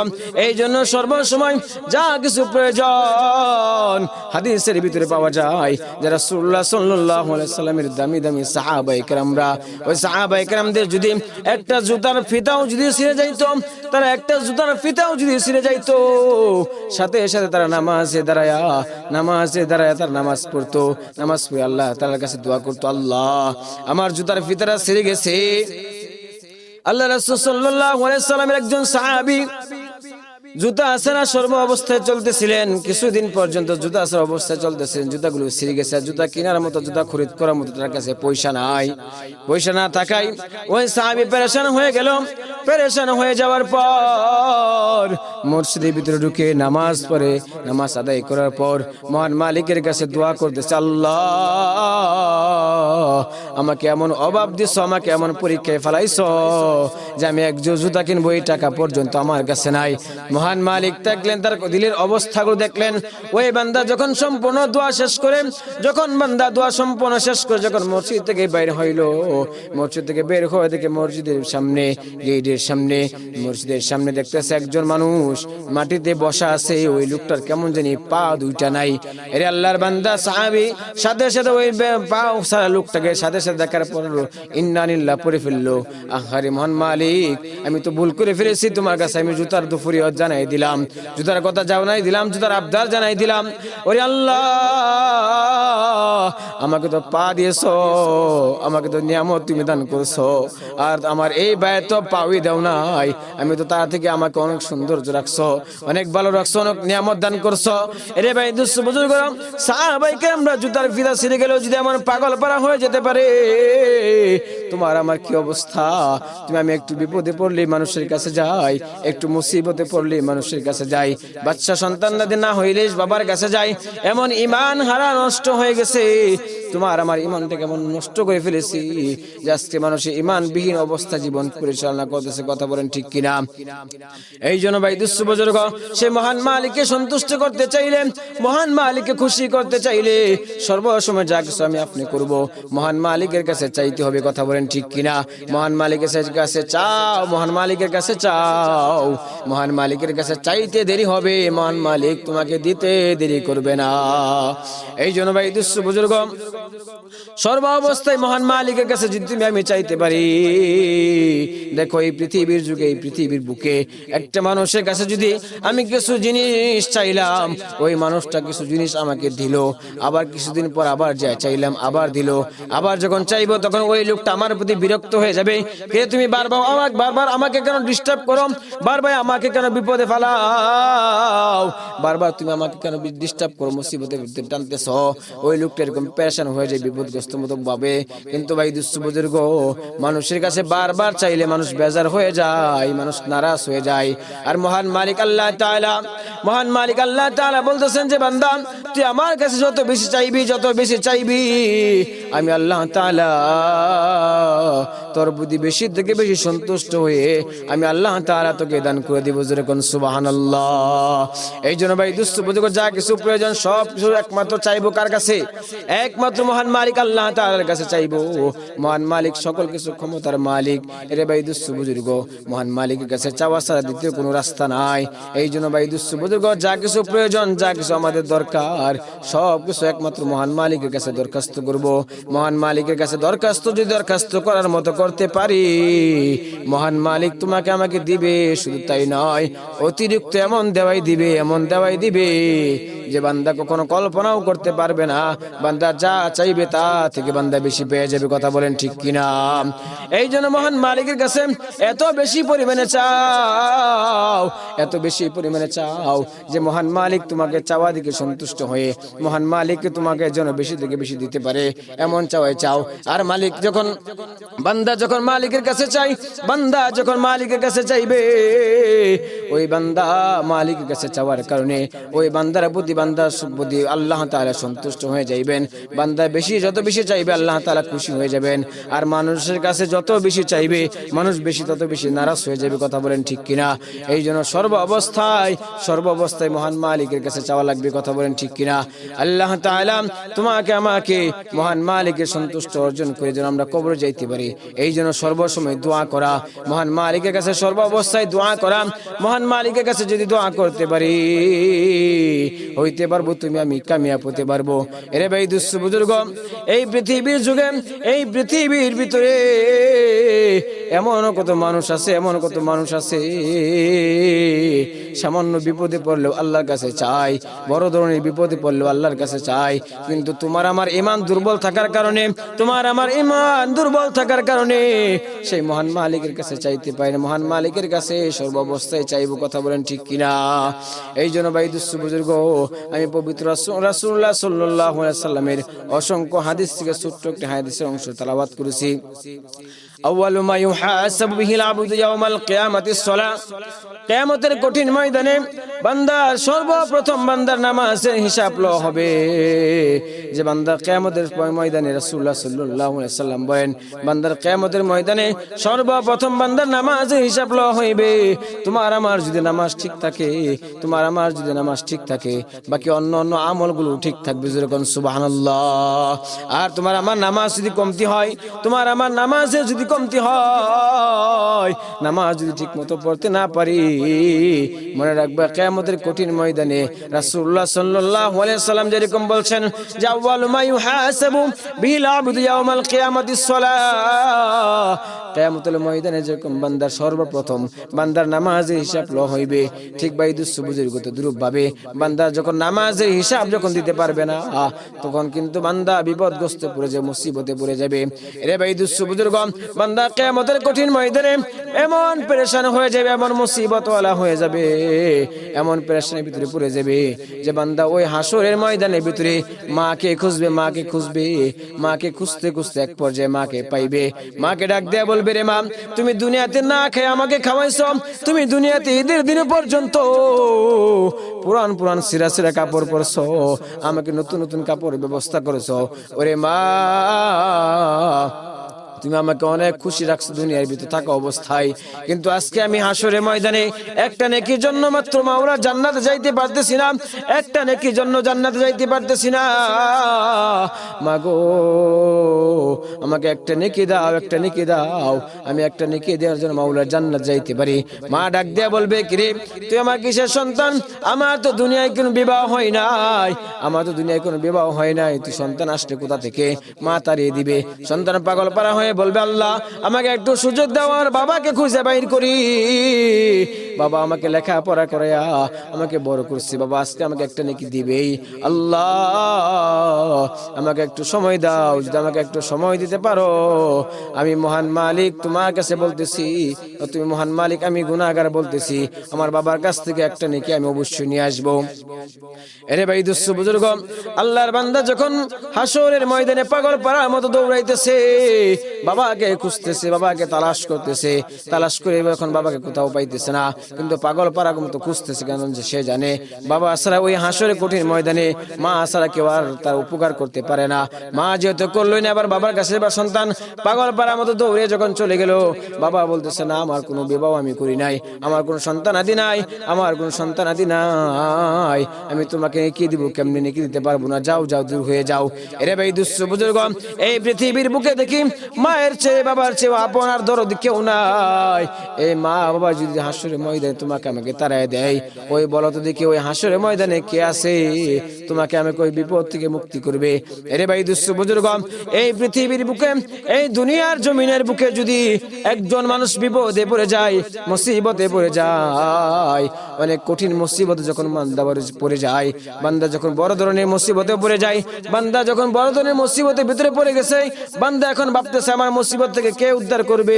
এই জন্য সর্বসময় যা কিছু প্রয়োজন হাদিসের ভিতরে পাওয়া যায়। যারা রাসূলুল্লাহ সাল্লাল্লাহু আলাইহি সাল্লামের দামি দামি সাহাবায়ে কেরামরা, ওই সাহাবায়ে কেরামদের যদি একটা জুতার ফিতাও যদি ছিঁড়ে যাইতো, তারা একটা জুতার ফিতাও যদি ছিঁড়ে যাইতো, সাথে সাথে তারা নামাজে দাঁড়ায়া তারা নামাজ পড়তো। নামাজ পড়ে আল্লাহ তাআলার কাছে দোয়া করতো, আল্লাহ আমার জুতার ফিতাটা ছিঁড়ে গেছে। আল্লাহ রাসূল সাল্লাল্লাহু আলাইহি সাল্লামের একজন সাহাবী জুতা আসারা সর্ব অবস্থায় চলতেছিলেন, কিছুদিন পর্যন্ত জুতা আসার অবস্থায় চলতেছিলেন, জুতাগুলো ছিঁড়ে গেছে। জুতা কেনার মতো, জুতা খরিদ করার মতো তার কাছে পয়সা নাই। পয়সা না থাকায় ওই সাহাবী পেরেশান হয়ে গেল। পেরেশান হয়ে যাওয়ার পর মসজিদের ভিতরে ঢুকে নামাজ পড়ে, নামাজ আদায় করার পর মহান মালিকের কাছে দোয়া করতেছে, আল্লাহ আমাকে এমন অভাব দিছো, আমাকে এমন পরীক্ষায় ফেলাইছো যে আমি এক জুতা কিনবো এই টাকা পর্যন্ত আমার কাছে নাই। মহান মালিক দেখলেন, তার দিলের অবস্থাগুলো দেখলেন। ওই বান্দা যখন সম্পূর্ণ দোয়া শেষ করে, যখন বান্দা দোয়া সম্পূর্ণ শেষ করে যখন মসজিদ থেকে বের হইল, মসজিদ থেকে বের হয়ে দেখে মসজিদের সামনে, গেটের সামনে, মসজিদের সামনে দেখতেছে একজন মানুষ মাটিতে বসা আছে। ওই লোকটার কেমন জানি পা দুইটা নাই। এরে আল্লাহর বান্দা সাহাবী সাথে সাথে ওই পা সারা লোকটাকে সাথে সাথে দেখার পর ইন্না লিল্লাহি পড়ে ফেললো, আহারে মহান মালিক আমি তো ভুল করে ফেলেছি, তোমার কাছে আমি জুতার দুফরিয়ত জানাই দিলাম, জুতার কথা জানাই দিলাম, জুতার আবদার জানাই দিলাম। ওরে আল্লাহ আমাকে তো পা দিয়েছো, আমাকে তো নিয়ামত তুমি দান করছো, আর আমার এই ভাই তো পাওই দাও নাই। আমি তো তার থেকে আমাকে অনেক সৌন্দর্য রাখছো, অনেক ভালো রাখছো, অনেক নিয়ামত দান করছো। এরে ভাই দুস্থ বুজুর্গ, সাহাবাইকে আমরা জুতার ফিতা ছিঁড়ে গেলেও যদি আমার পাগল পারা হয়ে যেতে পারে, তোমার আমার কি অবস্থা? তুমি আমি একটু বিপদে পড়লে মানুষের কাছে যাই, একটু মুসিবতে পড়লে মানুষের কাছে যাই, বাচ্চা সন্তানদের না হইলে বাবার কাছে যাই। এমন ঈমান হারা নষ্ট হয়ে গেছে, তোমার আমার ঈমানটা কেমন নষ্ট করে ফেলেছি যে আজকে মানুষের ঈমানবিহীন অবস্থা জীবন পরিচালনা করতেছে। কথা বলেন ঠিক কিনা? এই জন্য ভাই দুস্থ বুজুর্গ, সে মহান মালিককে সন্তুষ্ট করতে চাইলে, মহান মালিককে খুশি করতে চাইলে সর্বসময় যা কিছু আমি আপনি করব মহান মালিকের কাছে চাইতে হবে। কথা বলেন ঠিক কিনা? মহান মালিকের কাছে চাও, মহান মালিকের কাছে চাও, মহান মালিকের কাছে চাইতে দেরি হবে, মহান মালিক তোমাকে দিতে দেরি করবে না। এই জন্য ভাই দুস্থ বুজুর্গ, সর্ব অবস্থায় মহান মালিকের কাছে যদি তুমি আমি চাইতে পারি, দেখো এই পৃথিবীর যুগে, এই পৃথিবীর বুকে একটা মানুষের কাছে যদি আমি কিছু জিনিস চাইলাম, ওই মানুষটা কিছু জিনিস আমাকে দিল, আবার কিছুদিন পর আবার যা চাইলাম আবার দিল, আবার যখন চাইবো তখন ওই লোকটা আমার প্রতি বিরক্ত হয়ে যাবে, কে তুমি বারবার আমাকে কেন ডিস্টার্ব করো, বারবার আমাকে কেন বিপদে ফেলাও, বারবার তুমি আমাকে কেন ডিস্টার্ব করো, মুসিবতে টানতেছ। ওই লোকটা এরকম পেরেশান হয়ে যায়, বিপদগ্রস্ত মতো ভাবে। কিন্তু ভাই দুস্থ বুজুর্গ, মানুষের কাছে বারবার চাইলে মানুষ বেজার হয়ে যায়, মানুষ নারাজ হয়ে যায়। আর মহান মালিক আল্লাহ তাআলা, মহান মালিক আল্লাহ তাআলা বলতেছেন যে বান্দা তুই আমার কাছে যত বেশি চাইবি, যত বেশি চাইবি, আমি আল্লাহ তাআলা তোর প্রতি বেশি থেকে বেশি সন্তুষ্ট হয়ে আমি আল্লাহ তাআলা তোকে দান করে দিব। যেরকম সুবহানাল্লাহ। এই জন্য ভাই দুস্থ বুজুর্গ যা কিছু প্রয়োজন সব কিছু একমাত্র চাইবো কার কাছে? একমাত্র মহান মালিক আল্লাহ তাআলার কাছে চাইবো। মহান মালিক সকল কিছু ক্ষমতার মালিক। এরে ভাই দুস্থ বুজুর্গ মহান মালিকের কাছে চাওয়া ছাড়া দ্বিতীয় কোনো রাস্তা নাই। এই জন্য ভাই দুস্থ বুজুর্গ যা কিছু প্রয়োজন যা কিছু আমাদের দরকার সব কিছু একমাত্র মহান মালিকের কাছে দরখাস্ত করব। মহান মালিকের কাছে দরখাস্ত যদি দরখাস্ত করার মতো করতে পারি মহান মালিক তোমাকে আমাকে দিবে। শুধু তাই নয় অতিরিক্ত এমন দেওয়াই দিবে, এমন দেওয়াই দিবে যে বান্দা কখনো কল্পনাও করতে পারবে না। বান্দা যা চাইবে তা থেকে বান্দা বেশি পেয়ে যাবে। কথা বলেন ঠিক কিনা? এই জন্য মহান মালিকের কাছে এত বেশি পরিমাণে চাও, এত বেশি পরিমাণে চাও যে মহান মালিক তোমাকে চাওয়া দিকে সন্তুষ্ট হয়ে মহান মালিক তোমাকে যেন বেশি থেকে বেশি দিতে পারে এমন চাওয়াই চাও। আর মালিক যখন বান্দা যখন মালিকের কাছে চাই, বান্দা যখন মালিকের কাছে চাইবে ওই বান্দা মালিকের কাছে চাওয়ার কারণে ওই বান্দার প্রতি বান্দার প্রতি আল্লাহ তাআলা সন্তুষ্ট হয়ে যাইবেন। বান্দা বেশি যত বেশি চাইবে আল্লাহ তাআলা খুশি হয়ে যাবেন। আর মানুষের কাছে যত বেশি চাইবে মানুষ বেশি তত বেশি নারাজ হয়ে যাবে। কথা বলেন ঠিক কিনা? এই জন্য সর্ব অবস্থায় মহান মালিকের কাছে চাওয়া লাগবে। কথা বলেন ঠিক কিনা? আল্লাহ তাআলা তোমাকে আমাকে মহান মালিকের সন্তুষ্ট অর্জন করে যেন আমরা কবরে যাইতে পারি। এই জন্য সর্বসময় দোয়া করা, মহান মালিকের কাছে সর্ব অবস্থায় দোয়া করা। মহান মালিকের কাছে যদি দোয়া করতে পারি হইতে পারবো তুমি আমি কামিয়াব হতে পারবো। এরে ভাই দুস্থ বুজুর্গ এই পৃথিবীর যুগে এই পৃথিবীর ভিতরে এমন কত মানুষ আছে, এমন কত মানুষ আছে সামান্য বিপদে পড়লেও আল্লাহর কাছে চাই, বড় ধরনের বিপদে পড়লেও আল্লাহর কাছে চাই। কিন্তু তোমার আমার ঈমান দুর্বল থাকার কারণে, তোমার আমার ঈমান দুর্বল থাকার কারণে সেই মহান মালিকের কাছে চাইতে পারি না। মহান মালিকের কাছে সর্ব অবস্থায় চাইবো। কথা বলেন ঠিক কিনা? এই জন্য ভাই দুস্থ বুজুর্গ আমি পবিত্র রাসূলুল্লাহ সাল্লাল্লাহু আলাইহি ওয়াসাল্লামের অসংখ্য হাদিস থেকে ছোট্ট একটি হাদিসের অংশ তেলাওয়াত করেছি। আউয়ালু মা ইউহাসাবু বিহিল আবদু ইয়াউমাল কিয়ামাতিস সালাহ। কিয়ামতের কঠিন ময়দানে বান্দার সর্বপ্রথম বান্দার নামাজের হিসাব লওয়া হবে। যে বান্দা কিয়ামতের ময়দানে রাসূলুল্লাহ সাল্লাল্লাহু আলাইহি ওয়াসাল্লাম বলেন বান্দার কিয়ামতের ময়দানে সর্বপ্রথম বান্দার নামাজের হিসাব লওয়া হইবে। তোমার আমার যদি নামাজ ঠিক থাকে, তোমার আমার যদি নামাজ ঠিক থাকে বাকি অন্য আমলগুলো ঠিক থাকবে। যেরকম সুবহানাল্লাহ। আর তোমার আমার নামাজ যদি কমতি হয়, তোমার আমার নামাজে যদি কমতি হয়, নামাজ যদি ঠিক মতো পড়তে না পারি মনে রাখবা কিয়ামতের কঠিন ময়দানে রাসূলুল্লাহ সাল্লাল্লাহু আলাইহি ওয়াসাল্লাম যেরকম বলছেন যে আউয়ালু মা ইউহাসাবু বিহিল আবদু ইয়াউমাল কিয়ামাতিস সালাহ। কিয়ামতের ময়দানে যেরকম বান্দার সর্বপ্রথম বান্দার নামাজের হিসাব লওয়া হইবে ঠিক ভাই দুস্থ বুজুর্গ তো দুরূপ ভাবে বান্দা যখন নামাজের হিসাব যখন দিতে পারবে না তখন কিন্তু বান্দা বিপদগ্রস্ত পড়ে যাবে, মুসিবতে পড়ে যাবে। এরে ভাই দুস্থ বুজুর্গ বান্দা কিয়ামতের কঠিন ময়দানে এমন পেরেশান হয়ে যাবে, এমন মুসিবত ওয়ালা হয়ে যাবে, এমন পেরেশানির ভিতরে পড়ে যাবে যে বান্দা ওই হাসরের ময়দানের ভিতরে মাকে খুঁজবে, মাকে খুঁজবে, মাকে খুঁজতে খুঁজতে এক পর্যায়ে মাকে পাইবে। মাকে ডাক দেয়া বলবে রে মা তুমি দুনিয়াতে না খেয়ে আমাকে খাওয়াইছো, তুমি দুনিয়াতে ঈদের দিন পর্যন্ত পুরান সিরা কাপড় পরছো, আমাকে নতুন নতুন কাপড়ের ব্যবস্থা করেছো। ওরে মা তুমি আমাকে অনেক খুশি রাখছো দুনিয়ার ভিতরে থাকা অবস্থায়, কিন্তু আজকে আমি হাসরের ময়দানে একটা নেকির জন্য মাত্র মাওলা জান্নাতে যাইতে পারতেছি না, একটা নেকির জন্য জান্নাতে যাইতে পারতেছি না। মাগো আমাকে একটা নেকি দাও, একটা নেকি দাও, আমি একটা নেকি দেওয়ার জন্য মাওলার জান্নাত যাইতে পারি। মা ডাক দেয়া বলবে কিরে তুই আমার কিসের সন্তান? আমার তো দুনিয়ায় কোনো বিবাহ হয় নাই, আমার তো দুনিয়ায় কোনো বিবাহ হয় নাই, তুই সন্তান আসলে কোথা থেকে? মা তাড়িয়ে দিবে। সন্তান পাগল পারা হয়ে বলবে আল্লাহ আমাকে একটু সুযোগ দাও, আমার বাবাকে খুঁজে বাইর করি। বাবা আমাকে লেখাপড়া করায়া আমাকে বড় করছি, বাবা আজকে আমাকে একটা নেকি দিবেই। আল্লাহ আমাকে একটু সময় দাও, যদি আমাকে একটু সময় দিতে পারো আমি মহান মালিক তোমার কাছে বলতেছি, তুমি মহান মালিক আমি গুনাহগার বলতেছি, আমার বাবার কাছ থেকে একটা নেকি আমি অবশ্যই নিয়ে আসবো। এরে ভাই দুস্থ বুজুর্গ আল্লাহর বান্দা যখন হাসরের ময়দানে পাগল পাড়ার মতো দৌড়াইতেছে, বাবাকে খুঁজতেছে, বাবাকে তালাশ করতেছে, তালাশ করে এখন বাবাকে কোথাও পাইতেছে না। কিন্তু পাগল পারাগম তো খুঁজতেছে, কেন যে সে জানে বাবা ছাড়া ওই হাসরে কঠিন ময়দানে মা ছাড়া কেউ আর তার উপকার করতে পারে না। মা যেহেতু করলোই না, আবার বাবার কাছে এবার সন্তান পাগল পাড়ার মতো দৌড়ে যখন চলে গেল, বাবা বলতেছে না আমার কোনো বিবাহ আমি করি নাই, আমার কোনো সন্তান আদি নাই, আমার কোনো সন্তান আদি নাই, আমি তোমাকে কি দিব, কেমনি নেকি দিতে পারবো না, যাও যাও দূর হয়ে যাও। এরে ভাই দুঃস্থ বুজুর্গ, এই পৃথিবীর বুকে দেখি মায়ের চেয়ে বাবার চেয়ে আপন আর দরদ কেউ নাই। এই মা বাবা যদি হাসরের ময়দানে তোমাকে আমাকে তাড়ায় দেয়, ওই বলো তো দেখি ওই হাসরের ময়দানে কে আছে তোমাকে আমাকে ওই বিপদ থেকে মুক্তি করবে? এরে ভাই দুঃস্থ বুজুর্গ, এই পৃথিবীর বুকে এই দুনিয়ার জমিনের বুকে যদি একজন মানুষ বিপদে পড়ে যায়, মুসিবতে পড়ে যায়, অনেক কঠিন মুসিবতে যখন বান্দা পড়ে যায়, বান্দা যখন বড় ধরনের মুসিবতে পড়ে যায়, বান্দা যখন বড় ধরনের মুসিবতের ভিতরে পড়ে গেছে, বান্দা এখন ভাবতেছে আমার মুসিবত থেকে কে উদ্ধার করবে?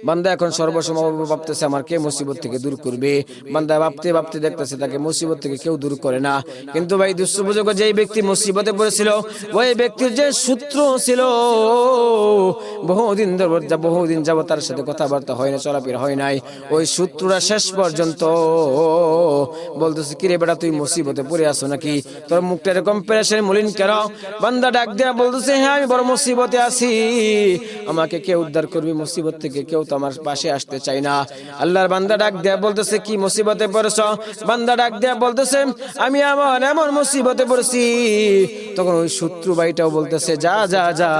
বান্দা এখন সর্বসময় ভাবতেছে আমার কে মুসিবত থেকে দূর করবে? বান্দা ভাবতে ভাবতে দেখতেছে তাকে মুসিবত থেকে কেউ দূর করে না। কিন্তু ভাই দুঃস্থ বুজুর্গ, যেই ব্যক্তি মুসিবতে পড়েছিল, ওই ব্যক্তির যে সূত্র ছিল, বহুদিন যাব তার সাথে কথাবার্তা হয় না, চলাফেরা হয় নাই, ওই সূত্রটা শেষ পর্যন্ত বলতেছে কিরে বেটা তুই মুসিবতে পড়ে আসো নাকি, তোর মুখটা এরকম পেরেশানি মলিন কেন? বান্দা ডাক দেয়া বলতেছে হ্যাঁ আমি বড় মুসিবতে আছি, আমাকে কে উদ্ধার করবে মুসিবত থেকে? কেউ তো আমার পাশে আসতে চাই না। আল্লাহর বান্দা ডাক দেয়া বলতেছে কি মুসিবতে পড়েছ? বান্দা ডাক দেয়া বলতেছে আমি আমার এমন মুসিবতে পড়েছি। তখন ওই শত্রু ভাইটাও বলতেছে যা যা যা,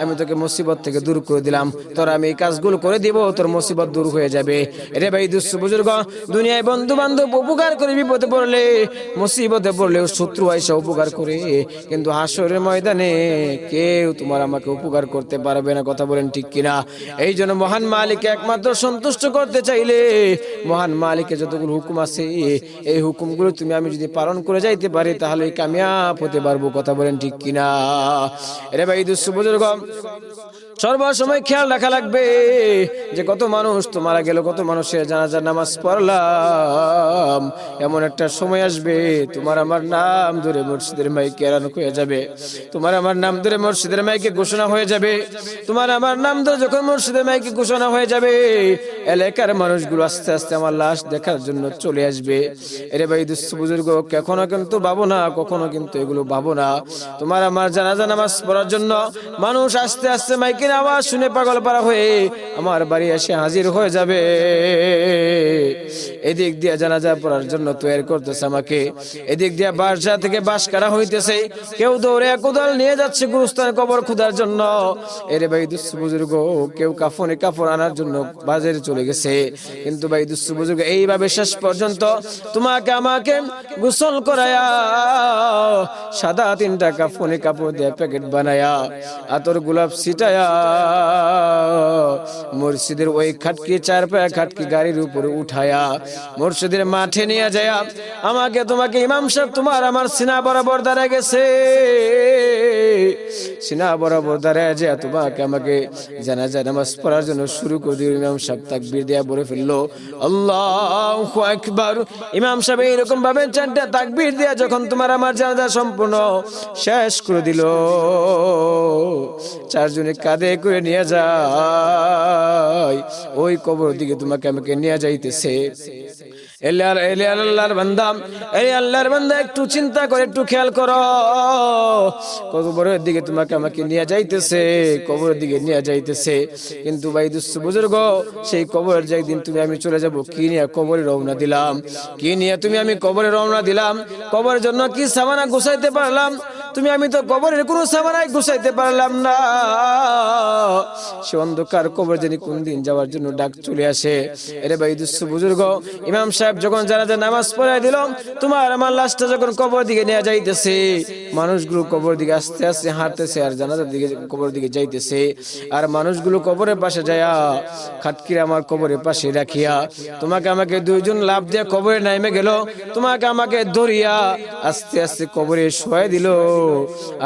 আমি তোকে মুসিবত থেকে দূর করে দিলাম, তোর আমি এই কাজগুলো করে দিব, তোর মুসিবত দূর হয়ে যাবে। রে ভাই দুঃস্থ বুজুর্গ, দুনিয়ায় বন্ধু বান্ধব উপকার করে বিপদে পড়লে, মুসিবতে পড়লেও শত্রু আইসা উপকার করে, কিন্তু হাসরের ময়দানে কেউ তোমার আমাকে উপকার করতে পারবে না। কথা বলেন ঠিক কিনা? এই জন্য মহান মালিককে একমাত্র সন্তুষ্ট করতে চাইলে মহান মালিকের যতগুলো হুকুম আছে, এই হুকুমগুলো তুমি আমি যদি পালন করে যাইতে পারি, তাহলে কামিয়াব হতে পারবো। কথা বলেন ঠিক কিনা? রে ভাই দুঃস্থ বুজুর্গ, সর্বসময় খেয়াল রাখা লাগবে যে কত মানুষ তো মারা গেল, কত মানুষের জানাজার নামাজ পড়লাম, এমন একটা সময় আসবে তোমার আমার নাম ধরে মসজিদের মাইকে এলান হয়ে যাবে, তোমার আমার নাম ধরে মসজিদের মাইকে ঘোষণা হয়ে যাবে, তোমার আমার নাম ধরে যখন মসজিদের মাইকে ঘোষণা হয়ে যাবে, এলাকার মানুষগুলো আস্তে আস্তে আমার লাশ দেখার জন্য চলে আসবে। এরে ভাই দুঃস্থ বুজুর্গ, কখনো কিন্তু ভাবো না, কখনো কিন্তু এগুলো ভাবো না, তোমার আমার জানাজা নামাজ পড়ার জন্য মানুষ আস্তে আস্তে মাইকের আওয়াজ শুনে পাগল পারা হয়ে আমার বাড়ি এসে হাজির হয়ে যাবে। এদিক দিয়ে জানাজা পড়ার জন্য তৈরি করতেছে আমাকে, এদিক দিয়ে বাসা থেকে বাস কারা হইতেছে, কেউ দৌড়ে কোদাল নিয়ে যাচ্ছে গুরুস্থান কবর খোদার জন্য। এরে ভাই দুঃস্থ বুজুর্গ, কেউ কাফনে কাপড় আনার জন্য বাজারে চলে গেছে। কিন্তু ভাই দুঃস্থ বুজুর্গ, এইভাবে শেষ পর্যন্ত তোমাকে আমাকে গোসল করায়া, সাদা 3টা কাফনে কাপড় দিয়ে প্যাকেট বানায়া, আতর গোলাপ ছিটায়া, মসজিদের ওই খাটকি 4 পায়া খাটকি গাড়ির উপরে উঠায়া মসজিদের মাঠে নিয়ে যায় আমাকে তোমাকে ইমাম সাহেব তোমার আমার সিনা বরাবর দাঁড়ায় গেছে, সিনা বরাবর দাঁড়ায় যায় তোমাকে আমাকে জানাজা নামাজ পড়ার জন্য শুরু করে দিল। ইমাম সাহেব তাকবীর দেয়া বলে ফেললো আল্লাহু আকবার। ইমাম সাহেব এইরকম ভাবে 4টা তাকবীর দেয়া যখন তোমার আমার জানাজা সম্পূর্ণ শেষ করে দিল, 4 জনে কাঁধে করে নিয়ে যায় ওই কবর দিকে তোমাকে আমাকে নিয়ে যাইতেছে। আল্লাহর বান্দা একটু চিন্তা করে, একটু খেয়াল করো, কবরের দিকে তোমাকে আমাকে নিয়ে যাইতেছে, কবরের দিকে নিয়ে যাইতেছে। কিন্তু ভাই দুঃস্থ বুজুর্গ, সেই কবরের যে একদিন তুমি আমি চলে যাব, কি নিয়ে কবরে রওনা দিলাম, কি নিয়ে তুমি আমি কবরে রওনা দিলাম, কবরের জন্য কি সামানা গুছাইতে পারলাম, তুমি আমি তো কবরের কোনো সামানাই গুছাইতে পারলাম না। সে অন্ধকার কবর জানি কোন দিন যাওয়ার জন্য ডাক চলে আসে। এরে ভাই দুঃস্থ বুজুর্গ, ইমাম সাহেব যখন জানাজা নামাজ পড়ায় দিল, তোমার আমার লাশটা যখন কবর দিকে নিয়ে যাইতেছে, মানুষগুলো কবর দিকে আস্তে আস্তে হাঁটতেছে আর জানাজার দিকে কবর দিকে যাইতেছে। আর মানুষগুলো কবরের পাশে যায়া খাটকিরা আমার কবরের পাশে রাখিয়া তোমাকে আমাকে 2 জন লাফ দিয়ে কবরে নামে গেল, তোমাকে আমাকে ধরিয়া আস্তে আস্তে কবরে শোয়াই দিল।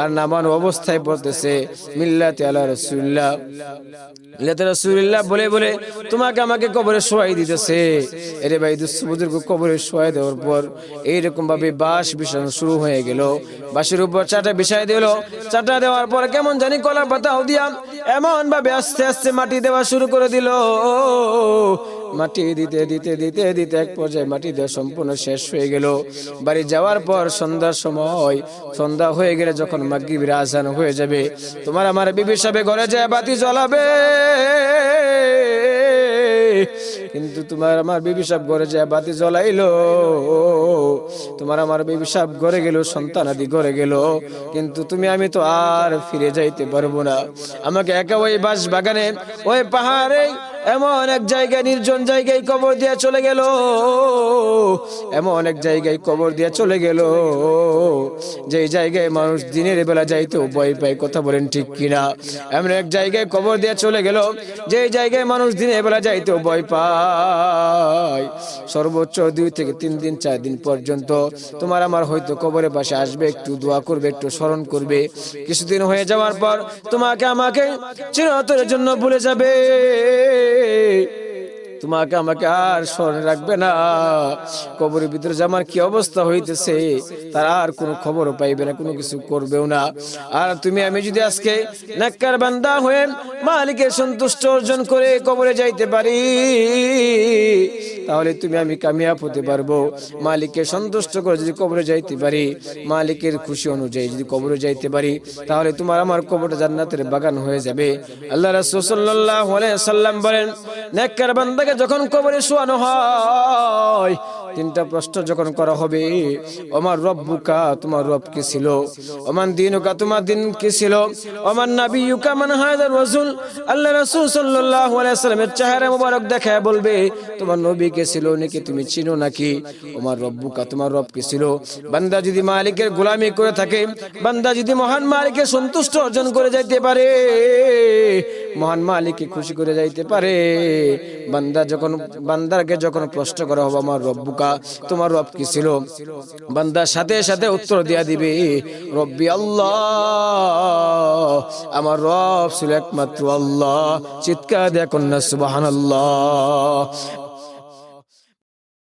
আর নামানো অবস্থায় বলতেছে মিল্লাতে আলা রাসূলুল্লাহ, মিল্লাতে রাসূলুল্লাহ বলে বলে তোমাকে আমাকে কবরে শোয়াই দিতেছে। এরে ভাই দুঃস্থ বুজুর্গ, কবরে শোয়াই দেওয়ার পর এইরকম ভাবে বাঁশ বিছানো শুরু হয়ে গেল। বাঁশের উপর চাটা বিছাই দিল, চাটা দেওয়ার পর কেমন জানি কলা পাতাও দিয়া এমন ভাবে আস্তে আস্তে মাটি দেওয়া শুরু করে দিল। মাটি দিতে দিতে দিতে দিতে এক পর্যায়ে মাটি দেওয়া সম্পূর্ণ শেষ হয়ে গেল। বাড়ি যাওয়ার পর সন্ধ্যার সময়, সন্ধ্যা হয়ে গেলে যখন মাগরিবের আযান হয়ে যাবে, তোমার আমার বিবি সাহেব ঘরে যায় বাতি জ্বালাবে, কিন্তু তোমার আমার বিবি সাহেব ঘরে যায় বাতি জ্বলাইলো, তোমার আমার বিবি সাহেব ঘরে গেল, সন্তান আদি ঘরে গেল, কিন্তু তুমি আমি তো আর ফিরে যাইতে পারবো না। আমাকে একা ওই বাঁশ বাগানে, ওই পাহাড়ে, এমন এক জায়গায়, নির্জন জায়গায় কবর দিয়ে চলে গেল, এমন এক জায়গায় কবর দিয়ে চলে গেল যে জায়গায় মানুষ দিনের বেলা যাইতেও ভয় পায়। কথা বলেন ঠিক কিনা? এমন এক জায়গায় কবর দিয়ে চলে গেল যে জায়গায় মানুষ দিনের বেলা যাইতেও ভয় পায়। সর্বোচ্চ 2 থেকে 3 দিন 4 দিন পর্যন্ত তোমার আমার হয়তো কবরের পাশে আসবে, একটু দোয়া করবে, একটু স্মরণ করবে। কিছুদিন হয়ে যাওয়ার পর তোমাকে আমাকে চিরতরের জন্য ভুলে যাবে, তোমাকে আমাকে আর স্মরণে রাখবে না। কবরের ভিতরে যে আমার কি অবস্থা হইতেছে তার আর কোনো খবরও পাইবে না, কোনো কিছু করবেও না। আর তুমি আমি যদি আজকে নেককার বান্দা হয়ে মালিকের সন্তুষ্ট অর্জন করে কবরে যাইতে পারি, তাহলে তুমি আমি কামিয়াব হতে পারবো। মালিককে সন্তুষ্ট করে যদি কবরে যাইতে পারি, মালিকের খুশি অনুযায়ী যদি কবরে যাইতে পারি, তাহলে তোমার আমার কবরটা জান্নাতের বাগান হয়ে যাবে। আল্লাহ রাসূল সাল্লাল্লাহু আলাইহি সাল্লাম বলেন, নেককার বান্দাকে যখন কবরে শোয়ানো হয়, 3টা প্রশ্ন যখন করা হবে, ওমার রব্বুকা, তোমার রব কি ছিল? ওমান দিনুকা, তোমার দিন কি ছিল? ওমান নাবিয়ুকা, মান হাযার রাসূল। আল্লাহ রাসূল সাল্লাল্লাহু আলাইহি সাল্লামের চেহারা মোবারক দেখায় বলবে, তোমার নবী কে ছিল নাকি তুমি চিনো নাকি? ওমার রব্বুকা, তোমার রব কি ছিল? বান্দা যদি মালিকের গোলামি করে থাকে, বান্দা যদি মহান মালিকের সন্তুষ্ট অর্জন করে যাইতে পারে, মহান মালিককে খুশি করে যাইতে পারে, বান্দাকে যখন প্রশ্ন করা হবে আমার রব্বুকা, তোমার রব কি ছিল, বান্দার সাথে সাথে উত্তর দিয়া দিবে, রব্বি আল্লাহ, আমার রব ছিল একমাত্র আল্লাহ। চিৎকার দিয়ে কন্যা সুবহানাল্লাহ।